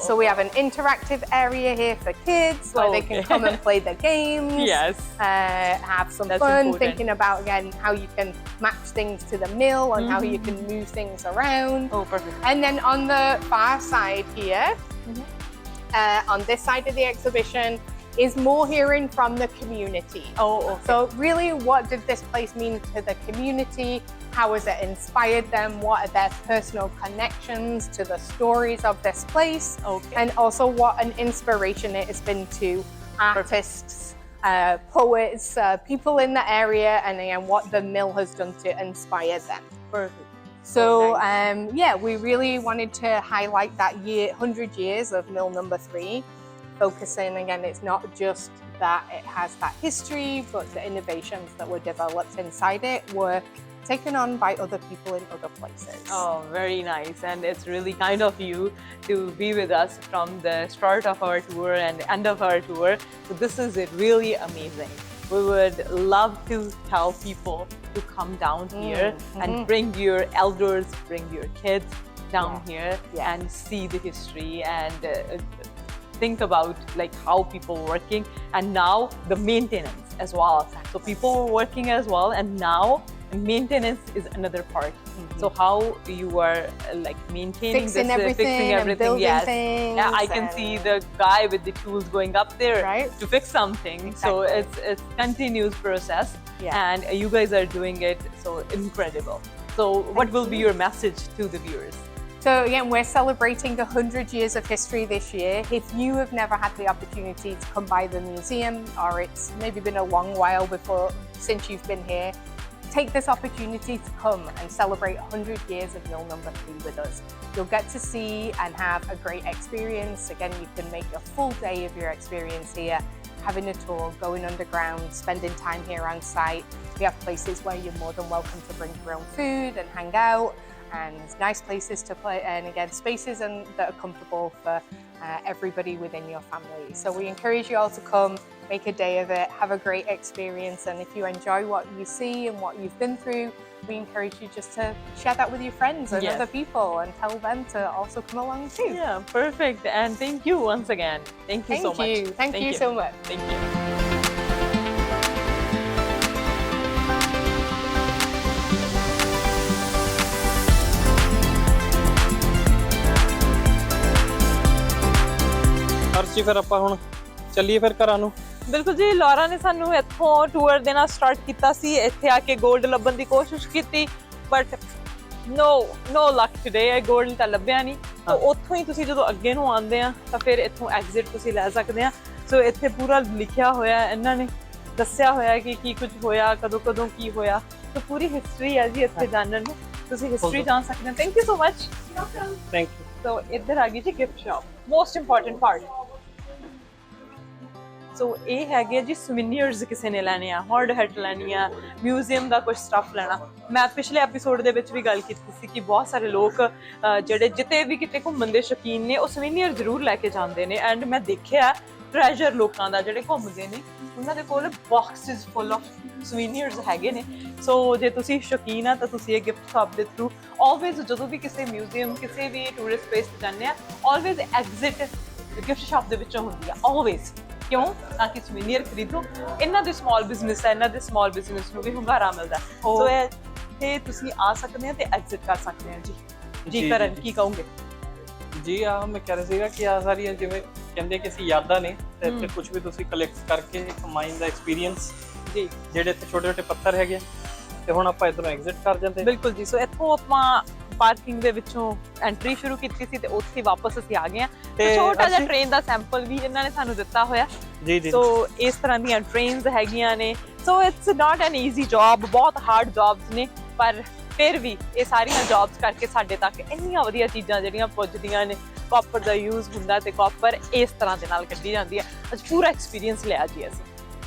[SPEAKER 4] So
[SPEAKER 2] we have an interactive area here for kids where they can come and play the games.
[SPEAKER 4] Yes.
[SPEAKER 2] Have some fun thinking about again how you can match things to the mill and how you can move things around.
[SPEAKER 4] Oh, perfect.
[SPEAKER 2] And then on the far side here, on this side of the exhibition, is more hearing from the community. So really, what did this place mean to the community? How has it inspired them? What are their personal connections to the stories of this place? And also what an inspiration it has been to artists, poets, people in the area, and again, what the mill has done to inspire them.
[SPEAKER 4] Perfect.
[SPEAKER 2] So we really wanted to highlight that 100 years of mill number 3. Focusing again, it's not just that it has that history, but the innovations that were developed inside it were taken on by other people in other places.
[SPEAKER 4] Oh, very nice. And it's really kind of you to be with us from the start of our tour and end of our tour. So this is really amazing. We would love to tell people to come down here and bring your elders, bring your kids down here and see the history and think about like how people were working, and now the maintenance as well. So people were working as well, and now maintenance is another part. So how you are like maintaining
[SPEAKER 2] fixing
[SPEAKER 4] this,
[SPEAKER 2] everything and building things.
[SPEAKER 4] Yeah, I can see the guy with the tools going up there to fix something. So it's continuous process, and you guys are doing it so incredible. So what will be your message to the viewers?
[SPEAKER 2] So again, we're celebrating 100 years of history this year. If you have never had the opportunity to come by the museum, or it's maybe been a long while since you've been here, take this opportunity to come and celebrate 100 years of mill number 3 with us. You'll get to see and have a great experience. Again, you can make a full day of your experience here, having a tour, going underground, spending time here on site. We have places where you're more than welcome to bring your own food and hang out. And nice places to play, and again, spaces that are comfortable for everybody within your family. So we encourage you all to come, make a day of it, have a great experience, and if you enjoy what you see and what you've been through, we encourage you just to share that with your friends and other people and tell them to also come along too.
[SPEAKER 4] Yeah, perfect. And thank you once again. Thank you so much.
[SPEAKER 2] Thank you so much.
[SPEAKER 4] Thank you.
[SPEAKER 5] ਅਰਸ਼ੀ ਫਿਰ ਆਪਾਂ ਹੁਣ ਚੱਲੀਏ ਫਿਰ ਘਰਾਂ ਨੂੰ।
[SPEAKER 4] ਬਿਲਕੁਲ ਜੀ, Laura ਨੇ ਸਾਨੂੰ ਇੱਥੋਂ ਟੂਰ ਦੇਣਾ ਸਟਾਰਟ ਕੀਤਾ ਸੀ। ਇੱਥੇ ਆ ਕੇ ਗੋਲਡ ਲੱਭਣ ਦੀ ਕੋਸ਼ਿਸ਼ ਕੀਤੀ, ਬਟ no luck today, ਇਹ ਗੋਲਡ ਤਾਂ ਲੱਭਿਆ ਨਹੀਂ। ਤਾਂ ਉੱਥੋਂ ਹੀ ਤੁਸੀਂ ਜਦੋਂ ਅੱਗੇ ਨੂੰ ਆਉਂਦੇ ਆ ਤਾਂ ਫਿਰ ਇੱਥੋਂ ਐਗਜ਼ਿਟ ਤੁਸੀਂ ਲੈ ਸਕਦੇ ਆ। ਸੋ ਇੱਥੇ ਪੂਰਾ ਲਿਖਿਆ ਹੋਇਆ ਇਹਨਾਂ ਨੇ ਦੱਸਿਆ ਹੋਇਆ ਕਿ ਕੀ ਕੁਝ ਹੋਇਆ, ਕਦੋਂ ਕੀ ਹੋਇਆ। ਤਾਂ ਪੂਰੀ ਹਿਸਟਰੀ ਹੈ ਜੀ ਇੱਥੇ ਜਾਣਨ ਨੂੰ, ਤੁਸੀਂ ਹਿਸਟਰੀ ਜਾਣ ਸਕਦੇ ਹੋ। Thank you so much.
[SPEAKER 3] Thank you.
[SPEAKER 4] So ਇੱਧਰ ਆ ਗਈ ਜੀ gift shop, most important part. So ਇਹ ਹੈਗੇ ਜੀ ਸੂਵੀਨੀਅਰਸ, ਕਿਸੇ ਨੇ ਲੈਣੇ ਆ, ਹੌਟ ਹੈਟ ਲੈਣੀ ਆ, ਮਿਊਜ਼ੀਅਮ ਦਾ ਕੁਝ ਸਟੱਫ ਲੈਣਾ। ਮੈਂ ਪਿਛਲੇ ਐਪੀਸੋਡ ਦੇ ਵਿੱਚ ਵੀ ਗੱਲ ਕੀਤੀ ਸੀ ਕਿ ਬਹੁਤ ਸਾਰੇ ਲੋਕ ਜਿਹੜੇ ਜਿੱਤੇ ਵੀ ਕਿਤੇ ਘੁੰਮਣ ਦੇ ਸ਼ੌਕੀਨ ਨੇ, ਉਹ ਸੂਵੀਨੀਅਰ ਜ਼ਰੂਰ ਲੈ ਕੇ ਜਾਂਦੇ ਨੇ। ਐਂਡ ਮੈਂ ਦੇਖਿਆ ਟ੍ਰੈਜਰ ਲੋਕਾਂ ਦਾ ਜਿਹੜੇ ਘੁੰਮਦੇ ਨੇ, ਉਹਨਾਂ ਦੇ ਕੋਲ ਬਾਕਸਿਸ ਫੁੱਲ ਆਫ ਸੂਵੀਨੀਅਰਸ ਹੈਗੇ ਨੇ। ਸੋ ਜੇ ਤੁਸੀਂ ਸ਼ੌਕੀਨ ਆ ਤਾਂ ਤੁਸੀਂ ਇਹ ਗਿਫਟ ਸ਼ਾਪ ਦੇ ਥਰੂ ਆਲਵੇਜ਼, ਜਦੋਂ ਵੀ ਕਿਸੇ ਮਿਊਜ਼ੀਅਮ, ਕਿਸੇ ਵੀ ਟੂਰਿਸਟ ਪਲੇਸ ਤੇ ਜਾਂਦੇ ਆ, ਆਲਵੇਜ਼ ਐਗਜ਼ਿਟ ਗਿਫਟ ਸ਼ਾਪ ਦੇ ਵਿੱਚੋਂ ਹੁੰਦੀ ਆ, ਆਲਵੇਜ਼। ਕਿਉਂ? ਤਾਂ ਕਿ ਸੂਵੀਨੀਅਰ ਖਰੀਦੋ। ਇਹਨਾਂ ਦੇ ਸਮਾਲ ਬਿਜ਼ਨਸ ਹੈ, ਇਹਨਾਂ ਦੇ ਸਮਾਲ ਬਿਜ਼ਨਸ ਨੂੰ ਵੀ ਹੁੰਗਾਰਾ ਮਿਲਦਾ। ਸੋ ਇਹ ਤੁਸੀਂ ਆ ਸਕਦੇ ਆ ਤੇ ਐਗਜ਼ਿਟ ਕਰ ਸਕਦੇ ਆ ਜੀ। ਜੀ ਕਰਨ, ਕੀ ਕਹੋਗੇ?
[SPEAKER 3] ਜੀ ਮੈਂ ਕਹਿ ਰਿਹਾ ਸੀਗਾ ਕਿ ਆ ਸਾਰੀਆਂ ਜਿਵੇਂ ਕਹਿੰਦੇ ਕਿ ਅਸੀਂ ਯਾਦਾਂ ਨੇ, ਤੇ ਇੱਥੇ ਕੁਝ ਵੀ ਤੁਸੀਂ ਕਲੈਕਟ ਕਰਕੇ ਇੱਕ ਮਾਈਂਡ ਦਾ ਐਕਸਪੀਰੀਅੰਸ ਜੀ, ਜਿਹੜੇ ਇੱਥੇ ਛੋਟੇ ਛੋਟੇ ਪੱਥਰ ਹੈਗੇ, ਤੇ ਹੁਣ ਆਪਾਂ ਇੱਧਰੋਂ ਐਗਜ਼ਿਟ ਕਰ ਜਾਂਦੇ।
[SPEAKER 4] ਬਿਲਕੁਲ ਜੀ। ਸੋ ਇੱਥੋਂ ਆਪਾਂ ਪਾਰਕਿੰਗ ਦੇ ਵਿੱਚੋਂ ਐਂਟਰੀ ਸ਼ੁਰੂ ਕੀਤੀ ਸੀ ਤੇ ਉੱਥੇ ਵਾਪਸ ਅਸੀਂ ਆ ਗਏ ਆ। ਤੇ ਛੋਟਾ ਜਿਹਾ ਟ੍ਰੇਨ ਦਾ ਸੈਂਪਲ ਵੀ ਇਹਨਾਂ ਨੇ ਸਾਨੂੰ ਦਿੱਤਾ ਹੋਇਆ।
[SPEAKER 3] ਜੀ ਜੀ।
[SPEAKER 4] ਸੋ ਇਸ ਤਰ੍ਹਾਂ ਦੀਆਂ ਟ੍ਰੇਨਸ ਹੈਗੀਆਂ ਨੇ। So it's not N easy job, ਬਹੁਤ ਹਾਰਡ ਜੌਬਸ ਨੇ, ਪਰ ਫਿਰ ਵੀ ਇਹ ਸਾਰੀਆਂ ਜੌਬਸ ਕਰਕੇ ਸਾਡੇ ਤੱਕ ਇੰਨੀਆਂ ਵਧੀਆ ਚੀਜ਼ਾਂ ਜਿਹੜੀਆਂ ਪੁੱਜਦੀਆਂ ਨੇ। ਕਾਪਰ ਦਾ ਯੂਜ਼ ਹੁੰਦਾ ਤੇ ਕਾਪਰ ਇਸ ਤਰ੍ਹਾਂ ਦੇ ਨਾਲ ਕੱਢੀ ਜਾਂਦੀ ਹੈ। ਅੱਜ ਪੂਰਾ ਐਕਸਪੀਰੀਅੰਸ ਲਿਆ ਜੀ ਅਸੀਂ।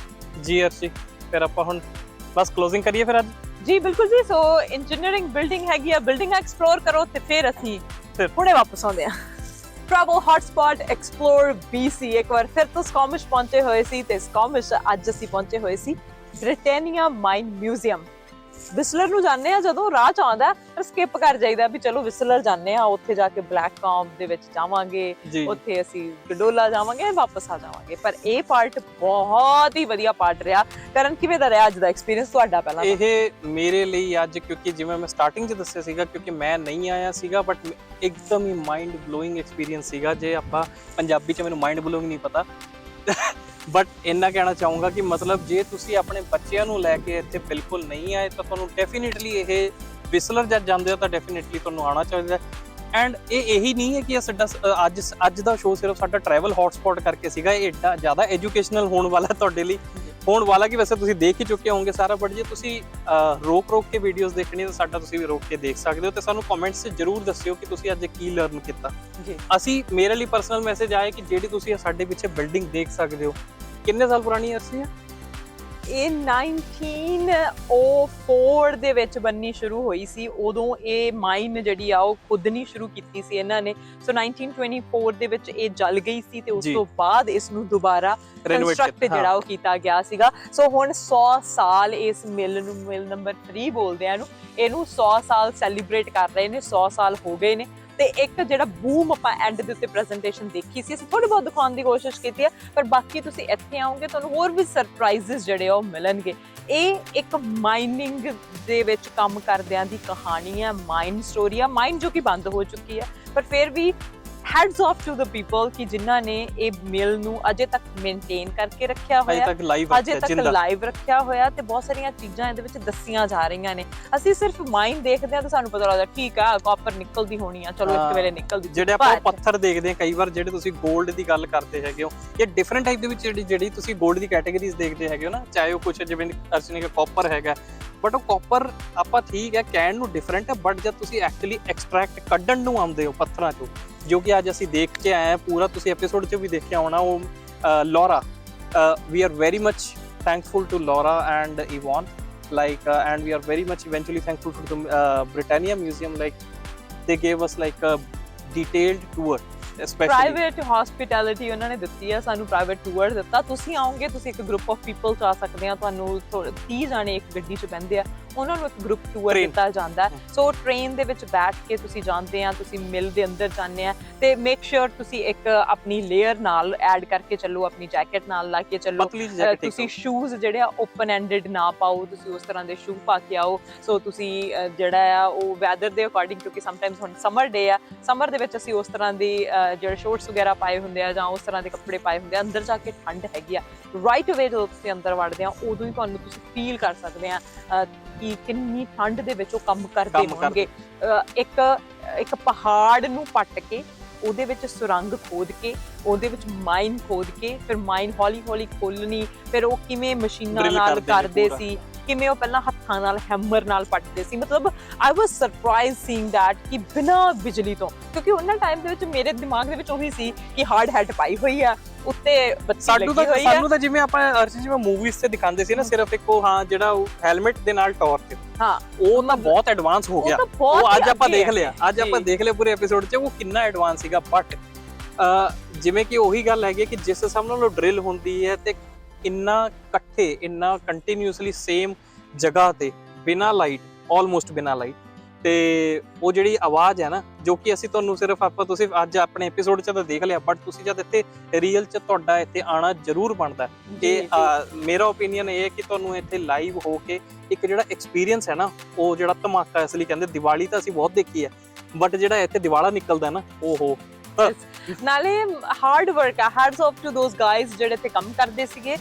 [SPEAKER 3] ਜੀ ਅਰਸ਼ੀ, ਫਿਰ ਆਪਾਂ ਹੁਣ ਬਸ ਕਲੋਜ਼ਿੰਗ ਕਰੀਏ ਫਿਰ ਅੱਜ?
[SPEAKER 4] ਜੀ ਬਿਲਕੁਲ ਜੀ। ਸੋ ਇੰਜੀਨੀਅਰਿੰਗ ਬਿਲਡਿੰਗ ਹੈਗੀ ਆ, ਬਿਲਡਿੰਗ ਐਕਸਪਲੋਰ ਕਰੋ ਤੇ ਫਿਰ ਅਸੀਂ ਹੁਣੇ ਵਾਪਸ ਆਉਂਦੇ ਆ। ਟਰੈਵਲ ਹੌਟਸਪੌਟ ਐਕਸਪਲੋਰ BC ਇੱਕ ਵਾਰ ਫਿਰ ਤੋਂ ਸਕੌਮਿਸ਼ ਪਹੁੰਚੇ ਹੋਏ ਸੀ ਤੇ ਸਕੌਮਿਸ਼ ਅੱਜ ਅਸੀਂ ਪਹੁੰਚੇ ਹੋਏ ਸੀ ਬ੍ਰਿਟਾਨੀਆ ਮਾਈਨ ਮਿਊਜ਼ੀਅਮ। ਵਿਸਲਰ ਨੂੰ ਜਾਂਦੇ ਆ, ਜਦੋਂ ਰਾਹ ਚ ਆਉਂਦਾ ਪਰ ਸਕਿਪ ਕਰ ਜਾਈਦਾ ਵੀ ਚਲੋ ਵਿਸਲਰ ਜਾਂਦੇ ਆ, ਉੱਥੇ ਜਾ ਕੇ ਬਲੈਕ ਕੌਮ ਦੇ ਵਿੱਚ ਜਾਵਾਂਗੇ, ਉੱਥੇ ਅਸੀਂ ਗਡੋਲਾ ਜਾਵਾਂਗੇ, ਵਾਪਸ ਆ ਜਾਵਾਂਗੇ। ਪਰ ਇਹ ਪਾਰਟ ਬਹੁਤ ਹੀ ਵਧੀਆ ਪਾਰਟ ਰਿਹਾ। ਕਰਨ, ਕਿਵੇਂ ਦਾ ਰਿਹਾ ਅੱਜ ਦਾ ਐਕਸਪੀਰੀਅੰਸ ਤੁਹਾਡਾ? ਪਹਿਲਾਂ
[SPEAKER 3] ਇਹ ਮੇਰੇ ਲਈ ਅੱਜ, ਕਿਉਂਕਿ ਜਿਵੇਂ ਮੈਂ ਸਟਾਰਟਿੰਗ 'ਚ ਦੱਸਿਆ ਸੀਗਾ, ਕਿਉਂਕਿ ਮੈਂ ਨਹੀਂ ਆਇਆ ਸੀਗਾ, ਬਟ ਇੱਕਦਮ ਹੀ ਮਾਈਂਡ ਬਲੋਇੰਗ ਐਕਸਪੀਰੀਅੰਸ ਸੀਗਾ। ਜੇ ਆਪਾਂ ਪੰਜਾਬੀ 'ਚ ਮੈਨੂੰ ਮਾਈਂਡ ਬਲੋਇੰਗ ਨਹੀਂ ਪਤਾ, ਬਟ ਇੰਨਾ ਕਹਿਣਾ ਚਾਹੂੰਗਾ ਕਿ ਮਤਲਬ ਜੇ ਤੁਸੀਂ ਆਪਣੇ ਬੱਚਿਆਂ ਨੂੰ ਲੈ ਕੇ ਇੱਥੇ ਬਿਲਕੁਲ ਨਹੀਂ ਆਏ ਤਾਂ ਤੁਹਾਨੂੰ ਡੈਫੀਨੇਟਲੀ ਇਹ ਵਿਸਲਰ ਜਦ ਜਾਂਦੇ ਹੋ ਤਾਂ ਡੈਫੀਨੇਟਲੀ ਤੁਹਾਨੂੰ ਆਉਣਾ ਚਾਹੀਦਾ। ਐਂਡ ਇਹ ਇਹੀ ਨਹੀਂ ਹੈ ਕਿ ਸਾਡਾ ਅੱਜ ਦਾ ਸ਼ੋਅ ਸਿਰਫ ਸਾਡਾ ਟਰੈਵਲ ਹੌਟਸਪੌਟ ਕਰਕੇ ਸੀਗਾ। ਇਹ ਏਡਾ ਜ਼ਿਆਦਾ ਐਜੂਕੇਸ਼ਨਲ ਹੋਣ ਵਾਲਾ ਤੁਹਾਡੇ ਲਈ, ਹੋਣ ਵਾਲਾ ਕਿ ਵੈਸੇ ਤੁਸੀਂ ਦੇਖ ਹੀ ਚੁੱਕੇ ਹੋਵੋਗੇ ਸਾਰਾ, ਬਟ ਜੇ ਤੁਸੀਂ ਰੋਕ ਕੇ ਵੀਡੀਓਜ਼ ਦੇਖਣੀ ਤਾਂ ਸਾਡਾ ਤੁਸੀਂ ਵੀ ਰੋਕ ਕੇ ਦੇਖ ਸਕਦੇ ਹੋ। ਤੇ ਸਾਨੂੰ ਕਮੈਂਟਸ 'ਚ ਜ਼ਰੂਰ ਦੱਸਿਓ ਕਿ ਤੁਸੀਂ ਅੱਜ ਕੀ ਲਰਨ ਕੀਤਾ ਜੀ। ਅਸੀਂ, ਮੇਰੇ ਲਈ ਪਰਸਨਲ ਮੈਸੇਜ ਆਇਆ ਕਿ ਜਿਹੜੀ ਤੁਸੀਂ ਸਾਡੇ ਪਿੱਛੇ ਬਿਲਡਿੰਗ ਦੇਖ ਸਕਦੇ ਹੋ, ਕਿੰਨੇ ਸਾਲ ਪੁਰਾਣੀ ਅਰਸੀ ਹੈ
[SPEAKER 4] ਇਹ? 1904 ਦੇ ਵਿੱਚ ਬੰਨੀ ਸ਼ੁਰੂ ਹੋਈ ਸੀ। ਉਦੋਂ ਇਹ ਮਾਈਨ ਜਿਹੜੀ ਆ ਉਹ ਖੁਦਣੀ ਸ਼ੁਰੂ ਕੀਤੀ ਸੀ ਇਹਨਾਂ ਨੇ। ਸੋ 1924 ਦੇ ਵਿੱਚ ਇਹ ਜਲ ਗਈ ਸੀ ਤੇ ਉਸ ਤੋਂ ਬਾਅਦ ਇਸ ਨੂੰ ਦੁਬਾਰਾ ਕੰਸਟਰਕਟ ਜਿਹੜਾ ਉਹ ਕੀਤਾ ਗਿਆ ਸੀਗਾ। ਸੋ ਹੁਣ 100 ਸਾਲ ਇਸ ਮਿਲ ਨੂੰ, ਮਿਲ ਨੰਬਰ 3 ਬੋਲਦੇ ਆ ਇਹਨੂੰ 100 ਸਾਲ ਸੈਲੀਬ੍ਰੇਟ ਕਰ ਰਹੇ ਨੇ। 100 ਸਾਲ ਹੋ ਗਏ ਨੇ। ਤੇ ਇੱਕ ਜਿਹੜਾ ਬੂਮ ਆਪਾਂ ਐਂਡ ਦੇ ਉੱਤੇ ਪ੍ਰੈਜੈਂਟੇਸ਼ਨ ਦੇਖੀ ਸੀ, ਅਸੀਂ ਥੋੜੀ ਬਹੁਤ ਦਿਖਾਉਣ ਦੀ ਕੋਸ਼ਿਸ਼ ਕੀਤੀ ਹੈ, ਪਰ ਬਾਕੀ ਤੁਸੀਂ ਇੱਥੇ ਆਓਗੇ ਤੁਹਾਨੂੰ ਹੋਰ ਵੀ ਸਰਪ੍ਰਾਈਜ਼ਸ ਜਿਹੜੇ ਉਹ ਮਿਲਣਗੇ। ਇਹ ਇੱਕ ਮਾਈਨਿੰਗ ਦੇ ਵਿੱਚ ਕੰਮ ਕਰਦਿਆਂ ਦੀ ਕਹਾਣੀ ਹੈ, ਮਾਈਨ ਸਟੋਰੀ ਆ। ਮਾਈਨ ਜੋ ਕਿ ਬੰਦ ਹੋ ਚੁੱਕੀ ਹੈ, ਪਰ ਫਿਰ ਵੀ heads off to the people ਕਿ ਜਿਨ੍ਹਾਂ ਨੇ ਇਹ ਮਿਲ ਨੂੰ ਅਜੇ ਤੱਕ ਮੇਨਟੇਨ ਕਰਕੇ ਰੱਖਿਆ ਹੋਇਆ, ਅਜੇ ਤੱਕ ਲਾਈਵ ਰੱਖਿਆ ਹੋਇਆ ਤੇ ਬਹੁਤ ਸਾਰੀਆਂ ਚੀਜ਼ਾਂ ਇਹਦੇ ਵਿੱਚ ਦੱਸੀਆਂ ਜਾ ਰਹੀਆਂ ਨੇ। ਅਸੀਂ ਸਿਰਫ ਮਾਈਨ ਦੇਖਦੇ ਹਾਂ ਤਾਂ ਸਾਨੂੰ ਪਤਾ ਲੱਗਦਾ ਠੀਕ ਆ ਕਾਪਰ ਨਿਕਲਦੀ ਹੋਣੀ ਆ, ਚਲੋ ਇੱਕ ਵੇਲੇ ਨਿਕਲਦੀ।
[SPEAKER 3] ਜਿਹੜੇ ਆਪਾਂ ਪੱਥਰ ਦੇਖਦੇ ਹਾਂ ਕਈ ਵਾਰ, ਜਿਹੜੇ ਤੁਸੀਂ 골ਡ ਦੀ ਗੱਲ ਕਰਦੇ ਹੈਗੇ ਹੋ, ਇਹ ਡਿਫਰੈਂਟ ਟਾਈਪ ਦੇ ਵਿੱਚ ਜਿਹੜੀ ਤੁਸੀਂ 골ਡ ਦੀ ਕੈਟਾਗਰੀਜ਼ ਦੇਖਦੇ ਹੈਗੇ ਹੋ ਨਾ, ਚਾਹੇ ਉਹ ਕੁਝ ਜਿਵੇਂ ਅਰਸ਼ਨੀ ਦਾ ਕਾਪਰ ਹੈਗਾ, ਬਟ ਉਹ ਕਾਪਰ ਆਪਾਂ ਠੀਕ ਹੈ ਕਹਿਣ ਨੂੰ ਡਿਫਰੈਂਟ ਹੈ, ਬਟ ਜਦ ਤੁਸੀਂ ਐਕਚੁਅਲੀ ਐਕਸਟਰੈਕਟ ਕੱਢਣ ਨੂੰ ਆਉਂਦੇ ਹੋ ਪੱਥਰਾਂ ਚੋਂ, ਜੋ ਕਿ ਅੱਜ ਅਸੀਂ ਦੇਖ ਕੇ ਆਏ ਹਾਂ, ਪੂਰਾ ਤੁਸੀਂ ਐਪੀਸੋਡ 'ਚ ਵੀ ਦੇਖਿਆ ਹੋਣਾ, ਉਹ Laura, we are very much thankful to Laura and Yvonne, like and we are very much eventually thankful to the Britannia Museum, like they gave us like a detailed tour,
[SPEAKER 4] private hospitality ਉਹਨਾਂ ਨੇ ਦਿੱਤੀ ਹੈ ਸਾਨੂੰ, private tour ਦਿੱਤਾ। ਤੁਸੀਂ ਆਓਗੇ, ਤੁਸੀਂ ਇੱਕ ਗਰੁੱਪ ਆਫ ਪੀਪਲ 'ਚ ਆ ਸਕਦੇ ਆ, ਤੁਹਾਨੂੰ 30 ਜਾਣੇ ਇੱਕ ਗੱਡੀ 'ਚ ਬਹਿੰਦੇ ਆ, ਉਹਨਾਂ ਨੂੰ ਇੱਕ ਗਰੁੱਪ ਟੂਰ ਦਿੱਤਾ ਜਾਂਦਾ। ਸੋ ਟ੍ਰੇਨ ਦੇ ਵਿੱਚ ਬੈਠ ਕੇ ਤੁਸੀਂ ਜਾਂਦੇ ਆ, ਤੁਸੀਂ ਮਿਲ ਦੇ ਅੰਦਰ ਜਾਂਦੇ ਆ, ਤੇ ਮੇਕ ਸ਼ੋਰ ਤੁਸੀਂ ਇੱਕ ਆਪਣੀ ਲੇਅਰ ਨਾਲ ਐਡ ਕਰਕੇ ਚੱਲੋ, ਆਪਣੀ ਜੈਕਟ ਨਾਲ ਲਾ ਕੇ ਚੱਲੋ। ਤੁਸੀਂ ਸ਼ੂਜ਼ ਜਿਹੜੇ ਆ ਓਪਨ ਐਂਡਡ ਨਾ ਪਾਓ, ਤੁਸੀਂ ਉਸ ਤਰ੍ਹਾਂ ਦੇ ਸ਼ੂ ਪਾ ਕੇ ਆਓ। ਸੋ ਤੁਸੀਂ ਜਿਹੜਾ ਆ ਉਹ ਵੈਦਰ ਦੇ ਅਕੋਰਡਿੰਗ, ਕਿਉਂਕਿ ਸਮਟਾਈਮਸ ਹੁਣ ਸਮਰ ਡੇ ਆ, ਸਮਰ ਦੇ ਵਿੱਚ ਅਸੀਂ ਉਸ ਤਰ੍ਹਾਂ ਦੀ ਜਿਹੜੇ ਸ਼ੋਰਟਸ ਵਗੈਰਾ ਪਾਏ ਹੁੰਦੇ ਆ ਜਾਂ ਉਸ ਤਰ੍ਹਾਂ ਦੇ ਕੱਪੜੇ ਪਾਏ ਹੁੰਦੇ ਆ। ਅੰਦਰ ਜਾ ਕੇ ਠੰਡ ਹੈਗੀ ਆ, ਰਾਈਟ ਅਵੇ ਜਦੋਂ ਤੁਸੀਂ ਅੰਦਰ ਵੜਦੇ ਆ ਉਦੋਂ ਹੀ ਤੁਹਾਨੂੰ ਤੁਸੀਂ ਫੀਲ ਕਰ ਸਕਦੇ ਆ ਕਿ ਕਿੰਨੀ ਠੰਡ ਦੇ ਵਿੱਚ ਉਹ ਕੰਮ ਕਰਦੇ ਹੋਣਗੇ। ਇੱਕ ਪਹਾੜ ਨੂੰ ਪੱਟ ਕੇ ਉਹਦੇ ਵਿੱਚ ਸੁਰੰਗ ਖੋਦ ਕੇ, ਉਹਦੇ ਵਿੱਚ ਮਾਈਨ ਖੋਦ ਕੇ, ਫਿਰ ਮਾਈਨ ਹੌਲੀ-ਹੌਲੀ ਖੋਲਣੀ, ਫਿਰ ਉਹ ਕਿਵੇਂ ਮਸ਼ੀਨਾਂ ਨਾਲ ਕਰਦੇ ਸੀ, ਕਿਵੇਂ ਉਹ ਪਹਿਲਾਂ ਹੱਥਾਂ ਨਾਲ ਹੈਮਰ ਨਾਲ ਪੱਟਦੇ ਸੀ। ਮਤਲਬ ਆਈ ਵਾਸ ਸਰਪ੍ਰਾਈਜ਼ ਸੀਇੰਗ ਦੈਟ ਕਿ ਬਿਨਾਂ ਬਿਜਲੀ ਤੋਂ, ਕਿਉਂਕਿ ਉਹਨਾਂ ਟਾਈਮ ਦੇ ਵਿੱਚ ਮੇਰੇ ਦਿਮਾਗ ਦੇ ਵਿੱਚ ਉਹੀ ਸੀ ਕਿ ਹਾਰਡ ਹੈਟ ਪਾਈ ਹੋਈ ਆ, ਉੱਤੇ ਬੱਤੀ ਲੱਗੀ ਹੋਈ ਆ।
[SPEAKER 5] ਸਾਨੂੰ ਤਾਂ ਜਿਵੇਂ ਆਪਾਂ ਅਰਸ਼ ਜਿਵੇਂ ਮੂਵੀਜ਼ ਤੇ ਦਿਖਾਉਂਦੇ ਸੀ ਨਾ, ਸਿਰਫ ਇੱਕ ਉਹ ਹਾਂ ਜਿਹੜਾ ਉਹ ਹੈਲਮਟ ਦੇ ਨਾਲ ਟਾਰਚ,
[SPEAKER 4] ਹਾਂ
[SPEAKER 5] ਉਹ ਤਾਂ ਬਹੁਤ ਐਡਵਾਂਸ ਹੋ ਗਿਆ। ਉਹ ਅੱਜ ਆਪਾਂ ਦੇਖ ਲਿਆ, ਅੱਜ ਆਪਾਂ ਦੇਖ ਲਿਆ ਪੂਰੇ ਐਪੀਸੋਡ 'ਚ ਉਹ ਕਿੰਨਾ ਐਡਵਾਂਸ ਸੀਗਾ। ਬਟ ਜਿਵੇਂ ਕਿ ਉਹੀ ਗੱਲ ਹੈਗੀ ਕਿ ਜਿਸ ਹਿਸਾਬ ਨਾਲ ਉਹ ਡਰਿਲ ਹੁੰਦੀ ਹੈ ਤੇ ਇੰਨਾ ਇਕੱਠੇ, ਇੰਨਾ ਕੰਟੀਨਿਊਸਲੀ ਸੇਮ ਜਗ੍ਹਾ ਤੇ ਬਿਨਾਂ ਲਾਈਟ, ਆਲਮੋਸਟ ਬਿਨਾਂ ਲਾਈਟ, ਤੇ ਉਹ ਜਿਹੜੀ ਆਵਾਜ਼ ਹੈ ਨਾ, ਜੋ ਕਿ ਅਸੀਂ ਤੁਹਾਨੂੰ ਸਿਰਫ ਤੁਸੀਂ ਅੱਜ ਆਪਣੇ ਐਪੀਸੋਡ 'ਚ ਤਾਂ ਦੇਖ ਲਿਆ, ਬਟ ਤੁਸੀਂ ਜਦ ਇੱਥੇ ਰੀਅਲ 'ਚ ਤੁਹਾਡਾ ਇੱਥੇ ਆਉਣਾ ਜ਼ਰੂਰ ਬਣਦਾ। ਕਿ ਮੇਰਾ ਓਪੀਨੀਅਨ ਇਹ ਹੈ ਕਿ ਤੁਹਾਨੂੰ ਇੱਥੇ ਲਾਈਵ ਹੋ ਕੇ ਇੱਕ ਜਿਹੜਾ ਐਕਸਪੀਰੀਅੰਸ ਹੈ ਨਾ, ਉਹ ਜਿਹੜਾ ਧਮਾਕਾ, ਇਸ ਲਈ ਕਹਿੰਦੇ ਦੀਵਾਲੀ ਤਾਂ ਅਸੀਂ ਬਹੁਤ ਦੇਖੀ ਹੈ, ਬਟ ਜਿਹੜਾ ਇੱਥੇ ਦਿਵਾਲਾ ਨਿਕਲਦਾ ਨਾ, ਓਹੋ।
[SPEAKER 4] ਨਾਲੇ ਹਾਰਡ ਵਰਕ ਆ, heads off to those guys ਜਿਹੜੇ ਇੱਥੇ ਕੰਮ ਕਰਦੇ ਸੀਗੇ।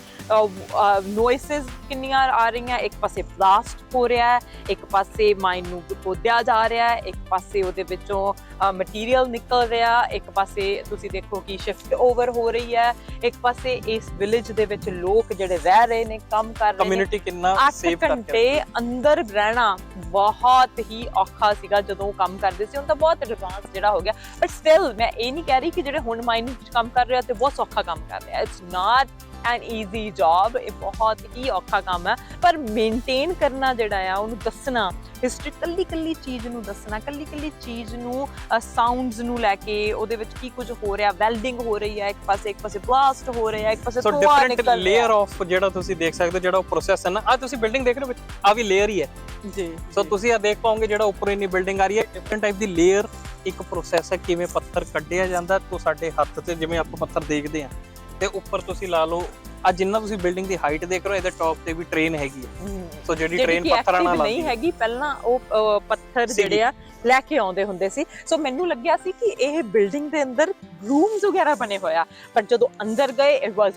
[SPEAKER 4] ਨੋਇਸਿਸ ਕਿੰਨੀਆਂ ਆ ਰਹੀਆਂ, ਇੱਕ ਪਾਸੇ ਬਲਾਸਟ ਹੋ ਰਿਹਾ ਹੈ, ਇੱਕ ਪਾਸੇ ਮਾਈਨ ਨੂੰ ਖੋਦਿਆ ਜਾ ਰਿਹਾ ਹੈ, ਇੱਕ ਪਾਸੇ ਉਹਦੇ ਵਿੱਚੋਂ ਮਟੀਰੀਅਲ ਨਿਕਲ ਰਿਹਾ, ਇੱਕ ਪਾਸੇ ਤੁਸੀਂ ਦੇਖੋ ਕਿ ਸ਼ਿਫਟ ਓਵਰ ਹੋ ਰਹੀ ਹੈ, ਇੱਕ ਪਾਸੇ ਇਸ ਵਿਲੇਜ ਦੇ ਵਿੱਚ ਲੋਕ ਜਿਹੜੇ ਰਹਿ ਰਹੇ ਨੇ, ਕੰਮ ਕਰ ਰਹੇ ਨੇ।
[SPEAKER 5] ਕਮਿਊਨਿਟੀ ਕਿੰਨਾ ਸੇਵ ਕਰਕੇ 8
[SPEAKER 4] ਘੰਟੇ ਅੰਦਰ ਰਹਿਣਾ ਬਹੁਤ ਹੀ ਔਖਾ ਸੀਗਾ ਜਦੋਂ ਕੰਮ ਕਰਦੇ ਸੀ। ਹੁਣ ਤਾਂ ਬਹੁਤ ਐਡਵਾਂਸ ਜਿਹੜਾ ਹੋ ਗਿਆ, ਬਟ ਸਟਿਲ ਮੈਂ ਇਹ ਨਹੀਂ ਕਹਿ ਰਹੀ ਕਿ ਜਿਹੜੇ ਹੁਣ ਮਾਈਨਿੰਗ ਵਿੱਚ ਕੰਮ ਕਰ ਰਹੇ ਆ ਤੇ ਬਹੁਤ ਸੌਖਾ ਕੰਮ ਕਰ ਰਹੇ ਆ। It's not N easy job, ਇਹ ਬਹੁਤ ਹੀ ਔਖਾ ਕੰਮ ਹੈ। ਪਰ ਮੇਨਟੇਨ ਕਰਨਾ ਜਿਹੜਾ ਆ, ਉਹਨੂੰ ਦੱਸਣਾ, ਹਿਸਟਰੀ ਕੱਲੀ ਚੀਜ਼ ਨੂੰ ਦੱਸਣਾ, ਕੱਲੀ ਚੀਜ਼ ਨੂੰ, ਸਾਊਂਡਸ ਨੂੰ ਲੈ ਕੇ, ਉਹਦੇ ਵਿੱਚ ਕੀ ਕੁਝ ਹੋ ਰਿਹਾ, ਵੈਲਡਿੰਗ ਹੋ ਰਹੀ ਹੈ ਇੱਕ ਪਾਸੇ ਬਲਾਸਟ ਹੋ ਰਿਹਾ, ਇੱਕ ਪਾਸੇ ਧੂਆਂ ਨਿਕਲ ਰਿਹਾ।
[SPEAKER 5] ਲੇਅਰ ਆਫ ਜਿਹੜਾ ਤੁਸੀਂ ਦੇਖ ਸਕਦੇ ਹੋ, ਜਿਹੜਾ ਉਹ ਪ੍ਰੋਸੈਸ ਹੈ ਨਾ, ਆ ਤੁਸੀਂ ਬਿਲਡਿੰਗ ਦੇਖ ਰਹੇ ਹੋ ਵਿੱਚ, ਆ ਵੀ ਲੇਅਰ ਹੀ ਹੈ
[SPEAKER 4] ਜੀ।
[SPEAKER 5] ਸੋ ਤੁਸੀਂ ਆ ਦੇਖ ਪਾਓਗੇ ਜਿਹੜਾ ਉੱਪਰ ਇੰਨੀ ਬਿਲਡਿੰਗ ਆ ਰਹੀ ਹੈ, ਡਿਫਰੈਂਟ ਟਾਈਪ ਦੀ ਲੇਅਰ, ਇੱਕ ਪ੍ਰੋਸੈਸ ਹੈ ਕਿਵੇਂ ਪੱਥਰ ਕੱਢਿਆ ਜਾਂਦਾ। ਤੋਂ ਸਾਡੇ ਹੱਥ ਤੇ ਜਿਵੇਂ ਆਪਾਂ ਪੱਥਰ ਦੇਖਦੇ ਆ, ਤੇ ਉੱਪਰ ਤੁਸੀਂ ਲਾ ਲਓ ਆ ਜਿੰਨਾ ਤੁਸੀਂ ਬਿਲਡਿੰਗ ਦੀ ਹਾਈਟ ਦੇਖ ਰਹੇ ਹੋ, ਇਹਦੇ ਟੌਪ ਤੇ ਵੀ ਟ੍ਰੇਨ ਹੈਗੀ ਹੈ। ਸੋ ਜਿਹੜੀ ਟ੍ਰੇਨ ਪੱਥਰਾਂ ਨਾਲ
[SPEAKER 4] ਨਹੀਂ ਹੈਗੀ, ਪਹਿਲਾਂ ਉਹ ਪੱਥਰ ਜਿਹੜੇ ਆ ਲੈ ਕੇ ਆਉਂਦੇ ਹੁੰਦੇ ਸੀ। ਸੋ ਮੈਨੂੰ ਲੱਗਿਆ ਸੀ ਕਿ ਇਹ ਬਿਲਡਿੰਗ ਦੇ ਅੰਦਰ ਰੂਮਸ ਵਗੈਰਾ ਬਣੇ ਹੋਇਆ, ਪਰ ਜਦੋਂ ਅੰਦਰ ਗਏ ਇਟ ਵਾਸ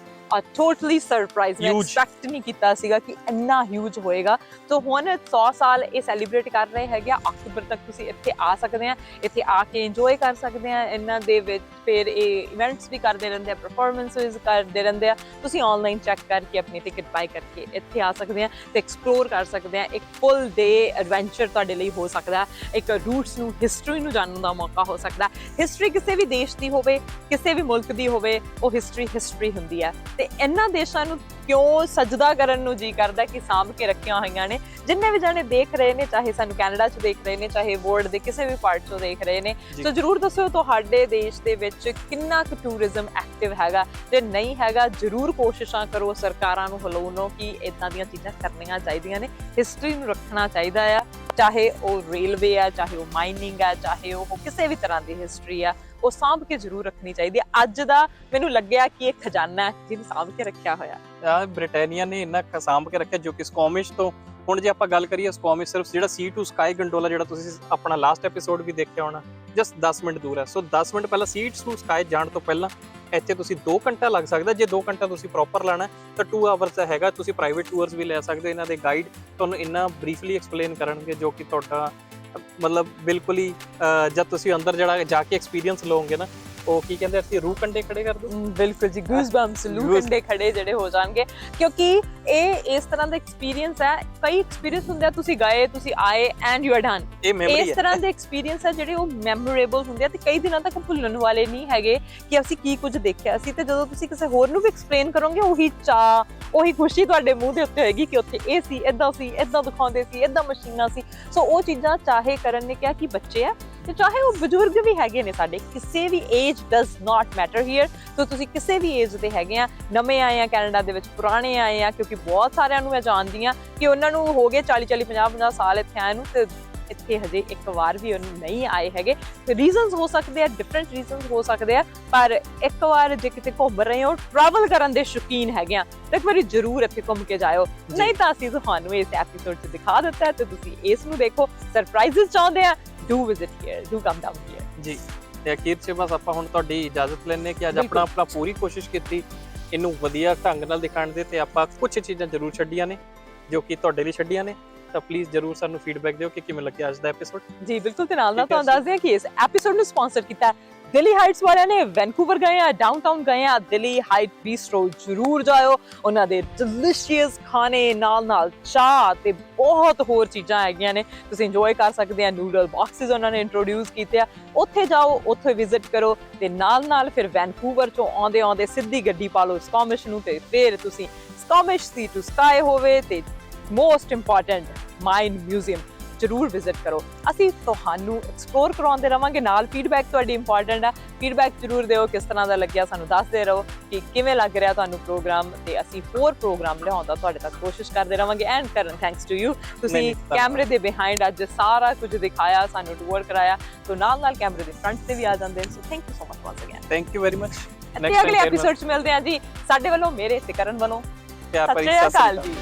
[SPEAKER 4] ਟੋਟਲੀ ਸਰਪ੍ਰਾਈਜ਼। ਮੈਂ ਐਕਸਪੈਕਟ ਨਹੀਂ ਕੀਤਾ ਸੀਗਾ ਕਿ ਇੰਨਾ ਹਿਊਜ ਹੋਏਗਾ। ਸੋ ਹੁਣ 100 ਸਾਲ ਇਹ ਸੈਲੀਬ੍ਰੇਟ ਕਰ ਰਹੇ ਹੈਗੇ ਆ। ਅਕਤੂਬਰ ਤੱਕ ਤੁਸੀਂ ਇੱਥੇ ਆ ਸਕਦੇ ਆ, ਇੱਥੇ ਆ ਕੇ ਇੰਜੋਏ ਕਰ ਸਕਦੇ ਆ ਇਹਨਾਂ ਦੇ ਵਿੱਚ। ਫਿਰ ਇਹ ਇਵੈਂਟਸ ਵੀ ਕਰਦੇ ਰਹਿੰਦੇ ਆ, ਪਰਫਾਰਮੈਂਸਿਸ ਕਰਦੇ ਰਹਿੰਦੇ ਆ। ਤੁਸੀਂ ਆਨਲਾਈਨ ਚੈੱਕ ਕਰਕੇ ਆਪਣੀ ਟਿਕਟ ਬਾਈ ਕਰਕੇ ਇੱਥੇ ਆ ਸਕਦੇ ਆ ਤੇ ਐਕਸਪਲੋਰ ਕਰ ਸਕਦੇ ਆ। ਇੱਕ ਫੁੱਲ ਡੇ ਐਡਵੈਂਚਰ ਤੁਹਾਡੇ ਲਈ ਹੋ ਸਕਦਾ, ਇੱਕ ਰੂਟਸ ਨੂੰ, ਹਿਸਟਰੀ ਨੂੰ ਜਾਣਨ ਦਾ ਮੌਕਾ ਹੋ ਸਕਦਾ। ਹਿਸਟਰੀ ਕਿਸੇ ਵੀ ਦੇਸ਼ ਦੀ ਹੋਵੇ, ਕਿਸੇ ਵੀ ਮੁਲਕ ਦੀ ਹੋਵੇ, ਉਹ ਹਿਸਟਰੀ ਹੁੰਦੀ ਹੈ। ਤੇ ਇਹਨਾਂ ਦੇਸ਼ਾਂ ਨੂੰ ਕਿਉਂ ਸਜਦਾ ਕਰਨ ਨੂੰ ਜੀ ਕਰਦਾ ਕਿ ਸਾਂਭ ਕੇ ਰੱਖੀਆਂ ਹੋਈਆਂ ਨੇ। ਜਿੰਨੇ ਵੀ ਜਾਣੇ ਦੇਖ ਰਹੇ ਨੇ, ਚਾਹੇ ਸਾਨੂੰ ਕੈਨੇਡਾ 'ਚ ਦੇਖ ਰਹੇ ਨੇ, ਚਾਹੇ ਵਰਲਡ ਦੇ ਕਿਸੇ ਵੀ ਪਾਰਟ 'ਚੋਂ ਦੇਖ ਰਹੇ ਨੇ, ਸੋ ਜ਼ਰੂਰ ਦੱਸੋ ਤੁਹਾਡੇ ਦੇਸ਼ ਦੇ ਵਿੱਚ ਕਿੰਨਾ ਕੁ ਟੂਰਿਜ਼ਮ ਐਕਟਿਵ ਹੈਗਾ। ਜੇ ਨਹੀਂ ਹੈਗਾ, ਜ਼ਰੂਰ ਕੋਸ਼ਿਸ਼ਾਂ ਕਰੋ ਸਰਕਾਰਾਂ ਨੂੰ ਹਿਲਾਉਣੋਂ ਕਿ ਇਦਾਂ ਦੀਆਂ ਚੀਜ਼ਾਂ ਕਰਨੀਆਂ ਚਾਹੀਦੀਆਂ ਨੇ। ਹਿਸਟਰੀ ਨੂੰ ਰੱਖਣਾ ਚਾਹੀਦਾ ਆ, ਚਾਹੇ ਉਹ ਰੇਲਵੇ ਆ, ਚਾਹੇ ਉਹ ਮਾਈਨਿੰਗ ਆ, ਚਾਹੇ ਉਹ ਕਿਸੇ ਵੀ ਤਰ੍ਹਾਂ ਦੀ ਹਿਸਟਰੀ ਆ, ਉਹ ਸਾਂਭ ਕੇ ਜ਼ਰੂਰ ਰੱਖਣੀ ਚਾਹੀਦੀ ਹੈ। ਅੱਜ ਦਾ ਮੈਨੂੰ ਲੱਗਿਆ ਕਿ ਇਹ ਖਜ਼ਾਨਾ ਜਿਹਨੂੰ ਸਾਂਭ ਕੇ ਰੱਖਿਆ ਹੋਇਆ।
[SPEAKER 5] ਬ੍ਰਿਟਾਨੀਆ ਨੇ ਇੰਨਾ ਸਾਂਭ ਕੇ ਰੱਖਿਆ, ਜੋ ਕਿ ਸਕੋਮਿਸ਼ ਤੋਂ। ਹੁਣ ਜੇ ਆਪਾਂ ਗੱਲ ਕਰੀਏ, ਸਕੋਮਿਸ਼ ਸਿਰਫ ਜਿਹੜਾ ਸੀ ਟੂ ਸਕਾਈ ਗੰਡੋਲਾ, ਜਿਹੜਾ ਤੁਸੀਂ ਆਪਣਾ ਲਾਸਟ ਐਪੀਸੋਡ ਵੀ ਦੇਖਿਆ ਹੋਣਾ, ਜਸਟ 10 ਮਿੰਟ ਦੂਰ ਹੈ। ਸੋ 10 ਮਿੰਟ ਪਹਿਲਾਂ ਸੀ ਟੂ ਸਕਾਈ ਜਾਣ ਤੋਂ ਪਹਿਲਾਂ ਇੱਥੇ ਤੁਸੀਂ 2 ਘੰਟਾ ਲੱਗ ਸਕਦਾ। ਜੇ 2 ਘੰਟਾ ਤੁਸੀਂ ਪ੍ਰੋਪਰ ਲਾਣਾ ਤਾਂ 2 ਆਵਰਸ ਹੈਗਾ। ਤੁਸੀਂ ਪ੍ਰਾਈਵੇਟ ਟੂਰਸ ਵੀ ਲੈ ਸਕਦੇ ਹੋ। ਇਹਨਾਂ ਦੇ ਗਾਈਡ ਤੁਹਾਨੂੰ ਇੰਨਾ ਬਰੀਫਲੀ ਐਕਸਪਲੇਨ ਕਰਨਗੇ, ਜੋ ਕਿ ਤੁਹਾਡਾ ਮਤਲਬ ਬਿਲਕੁਲ ਹੀ ਜਦ ਤੁਸੀਂ ਅੰਦਰ ਜਿਹੜਾ ਜਾ ਕੇ ਐਕਸਪੀਰੀਅੰਸ ਲਓਗੇ ਨਾ, ਉਹ ਕੀ ਕਹਿੰਦੇ ਅਸੀਂ ਰੂਹ ਕੰਡੇ ਖੜੇ ਕਰ ਦੋ।
[SPEAKER 4] ਬਿਲਕੁਲ ਜੀ, ਗੂਸ ਬੰਪਸ, ਰੂਹ ਕੰਡੇ ਖੜੇ ਜਿਹੜੇ ਹੋ ਜਾਣਗੇ, ਕਿਉਂਕਿ ਇਹ ਇਸ ਤਰ੍ਹਾਂ ਦਾ ਐਕਸਪੀਰੀਅੰਸ ਹੈ। ਕਈ ਐਕਸਪੀਰੀਅੰਸ ਹੁੰਦੇ ਆ, ਤੁਸੀਂ ਗਏ, ਤੁਸੀਂ ਆਏ ਐਂਡ ਯੂ ਆਰ ਡਨ। ਇਸ ਤਰ੍ਹਾਂ ਦੇ ਐਕਸਪੀਰੀਅੰਸ ਹੈ ਜਿਹੜੇ ਉਹ ਮੈਮੋਰੇਬਲ ਹੁੰਦੇ ਆ ਤੇ ਕਈ ਦਿਨਾਂ ਤੱਕ ਭੁੱਲਣ ਵਾਲੇ ਨਹੀਂ ਹੈਗੇ ਕਿ ਅਸੀਂ ਕੀ ਕੁਝ ਦੇਖਿਆ ਸੀ। ਤੇ ਜਦੋਂ ਤੁਸੀਂ ਕਿਸੇ ਹੋਰ ਨੂੰ ਵੀ ਐਕਸਪਲੇਨ ਕਰੋਗੇ, ਉਹੀ ਚਾਹ, ਉਹੀ ਖੁਸ਼ੀ ਤੁਹਾਡੇ ਮੂੰਹ ਦੇ ਉੱਤੇ ਹੋਏਗੀ ਕਿ ਉੱਥੇ ਇਹ ਸੀ, ਏਦਾਂ ਦਿਖਾਉਂਦੇ ਸੀ, ਏਦਾਂ ਮਸ਼ੀਨਾਂ ਸੀ। ਸੋ ਉਹ ਚੀਜ਼ਾਂ ਚਾਹੇ ਕਰਨ ਨੇ ਕਿਹਾ ਕਿ ਬੱਚੇ ਆ ਤੇ ਚਾਹੇ ਉਹ ਬਜ਼ੁਰਗ ਵੀ ਹੈਗੇ ਨੇ, ਸਾਡੇ ਕਿਸੇ ਵੀ age does not matter here. So ਤੁਸੀਂ ਕਿਸੇ ਵੀ ਏਜ ਦੇ ਹੈਗੇ ਆ, ਨਵੇਂ ਆਏ ਆ ਕੈਨੇਡਾ ਦੇ ਵਿੱਚ, ਪੁਰਾਣੇ ਆਏ ਆ, ਕਿਉਂਕਿ ਬਹੁਤ ਸਾਰਿਆਂ ਨੂੰ ਮੈਂ ਜਾਣਦੀ ਆ ਕਿ ਉਹਨਾਂ ਨੂੰ ਹੋ ਗਏ 40 50 ਸਾਲ ਇੱਥੇ ਆਏ ਨੂੰ, ਤੇ ਇੱਥੇ ਹਜੇ ਇੱਕ ਵਾਰ ਵੀ ਉਹਨੂੰ ਨਹੀਂ ਆਏ ਹੈਗੇ। ਰੀਜ਼ਨਸ ਹੋ ਸਕਦੇ ਆ, ਡਿਫਰੈਂਟ ਰੀਜ਼ਨਸ ਹੋ ਸਕਦੇ ਆ, ਪਰ ਇੱਕ ਵਾਰ ਜੇ ਕਿਤੇ ਘੁੰਮ ਰਹੇ ਹੋ, ਟਰੈਵਲ ਕਰਨ ਦੇ ਸ਼ੌਕੀਨ ਹੈਗੇ ਆ, ਤਾਂ ਇੱਕ ਵਾਰੀ ਜ਼ਰੂਰ ਇੱਥੇ ਘੁੰਮ ਕੇ ਜਾਇਓ। ਨਹੀਂ ਤਾਂ ਅਸੀਂ ਤੁਹਾਨੂੰ ਇਸ ਐਪੀਸੋਡ 'ਚ ਦਿਖਾ ਦਿੱਤਾ ਤੇ ਤੁਸੀਂ ਇਸ ਨੂੰ ਦੇਖੋ। ਸਰਪ੍ਰਾਈਜ਼ਸ ਚਾਹੁੰਦੇ ਆ, do visit here, do come down here
[SPEAKER 5] ਜੀ। ਤੇ ਅਖੀਰ 'ਚ ਬਸ ਆਪਾਂ ਹੁਣ ਤੁਹਾਡੀ ਇਜਾਜ਼ਤ ਲੈਣੇ ਕਿ ਅੱਜ ਆਪਣਾ ਪੂਰੀ ਕੋਸ਼ਿਸ਼ ਕੀਤੀ ਇਹਨੂੰ ਵਧੀਆ ਢੰਗ ਨਾਲ ਦਿਖਾਉਣ ਦੇ, ਤੇ ਆਪਾਂ ਕੁਝ ਚੀਜ਼ਾਂ ਜ਼ਰੂਰ ਛੱਡੀਆਂ ਨੇ ਜੋ ਕਿ ਤੁਹਾਡੇ ਲਈ ਛੱਡੀਆਂ ਨੇ। ਤਾਂ ਪਲੀਜ਼ ਜ਼ਰੂਰ ਸਾਨੂੰ ਫੀਡਬੈਕ ਦਿਓ ਕਿ ਕਿਵੇਂ ਲੱਗਿਆ ਅੱਜ ਦਾ ਐਪੀਸੋਡ।
[SPEAKER 4] ਜੀ ਬਿਲਕੁਲ, ਤੇ ਨਾਲ ਤੁਹਾਨੂੰ ਦੱਸ ਦਿਆਂ ਕਿ ਇਸ ਐਪੀਸੋਡ ਨੂੰ ਸਪਾਂਸਰ ਕੀਤਾ ਦਿੱਲੀ ਹਾਈਟਸ ਵਾਲਿਆਂ ਨੇ ਵੈਨਕੂਵਰ ਗਏ ਆ, ਡਾਊਨਟਾਊਨ ਗਏ ਆ, ਦਿੱਲੀ ਹਾਈਟ ਬੀਸਟਰੋ ਜ਼ਰੂਰ ਜਾਇਓ। ਉਹਨਾਂ ਦੇ ਡਿਲੀਸ਼ੀਅਸ ਖਾਣੇ ਨਾਲ ਚਾਹ ਤੇ ਬਹੁਤ ਹੋਰ ਚੀਜ਼ਾਂ ਹੈਗੀਆਂ ਨੇ, ਤੁਸੀਂ ਇੰਜੋਏ ਕਰ ਸਕਦੇ ਆ। ਨੂਡਲ ਬਾਕਸਿਸ ਉਹਨਾਂ ਨੇ ਇੰਟਰੋਡਿਊਸ ਕੀਤੇ ਆ, ਉੱਥੇ ਜਾਓ, ਉੱਥੇ ਵਿਜ਼ਿਟ ਕਰੋ ਤੇ ਨਾਲ ਫਿਰ ਵੈਨਕੂਵਰ ਚੋਂ ਆਉਂਦੇ ਸਿੱਧੀ ਗੱਡੀ ਪਾ ਲਓ ਸਕੋਮਿਸ਼ ਨੂੰ ਤੇ ਫਿਰ ਤੁਸੀਂ ਸਕੋਮਿਸ਼ ਸੀ ਟੂ ਸਕਾਈ ਹੋਵੇ ਤੇ ਮੋਸਟ ਇੰਪੋਰਟੈਂਟ ਮਾਈਨ ਮਿਊਜ਼ੀਅਮ ਜ਼ਰੂਰ ਵਿਜ਼ਿਟ ਕਰੋ। ਅਸੀਂ ਤੁਹਾਨੂੰ ਐਕਸਪਲੋਰ ਕਰਵਾਉਂਦੇ ਰਵਾਂਗੇ, ਨਾਲ ਫੀਡਬੈਕ ਤੁਹਾਡੀ ਇੰਪੋਰਟੈਂਟ ਆ, ਫੀਡਬੈਕ ਜ਼ਰੂਰ ਦਿਓ ਕਿਸ ਤਰ੍ਹਾਂ ਦਾ ਲੱਗਿਆ, ਸਾਨੂੰ ਦੱਸਦੇ ਰਹੋ ਕਿ ਕਿਵੇਂ ਲੱਗ ਰਿਹਾ ਤੁਹਾਨੂੰ ਪ੍ਰੋਗਰਾਮ, ਤੇ ਅਸੀਂ ਹੋਰ ਪ੍ਰੋਗਰਾਮ ਲਿਆਉਣ ਦਾ ਤੁਹਾਡੇ ਤੱਕ ਕੋਸ਼ਿਸ਼ ਕਰਦੇ ਰਵਾਂਗੇ। ਐਂਡ ਕਰਨ ਥੈਂਕਸ ਟੂ ਯੂ, ਤੁਸੀਂ ਕੈਮਰੇ ਦੇ ਬਿਹਾਈਂਡ ਅੱਜ ਸਾਰਾ ਕੁਝ ਦਿਖਾਇਆ, ਸਾਨੂੰ ਟੂਰ ਕਰਾਇਆ, ਸੋ ਨਾਲ ਕੈਮਰੇ ਦੇ ਫਰੰਟ ਤੇ ਵੀ ਆ ਜਾਂਦੇ, so thank you so much once again.
[SPEAKER 5] Thank you very much.
[SPEAKER 4] ਅਗਲੇ ਐਪੀਸੋਡ 'ਚ ਮਿਲਦੇ ਹਾਂ ਜੀ, ਸਾਡੇ ਵੱਲੋਂ, ਮੇਰੇ ਤੇ ਕਰਨ ਵੱਲੋਂ ਸਤਿ ਸ਼੍ਰੀ ਅਕਾਲ ਜੀ।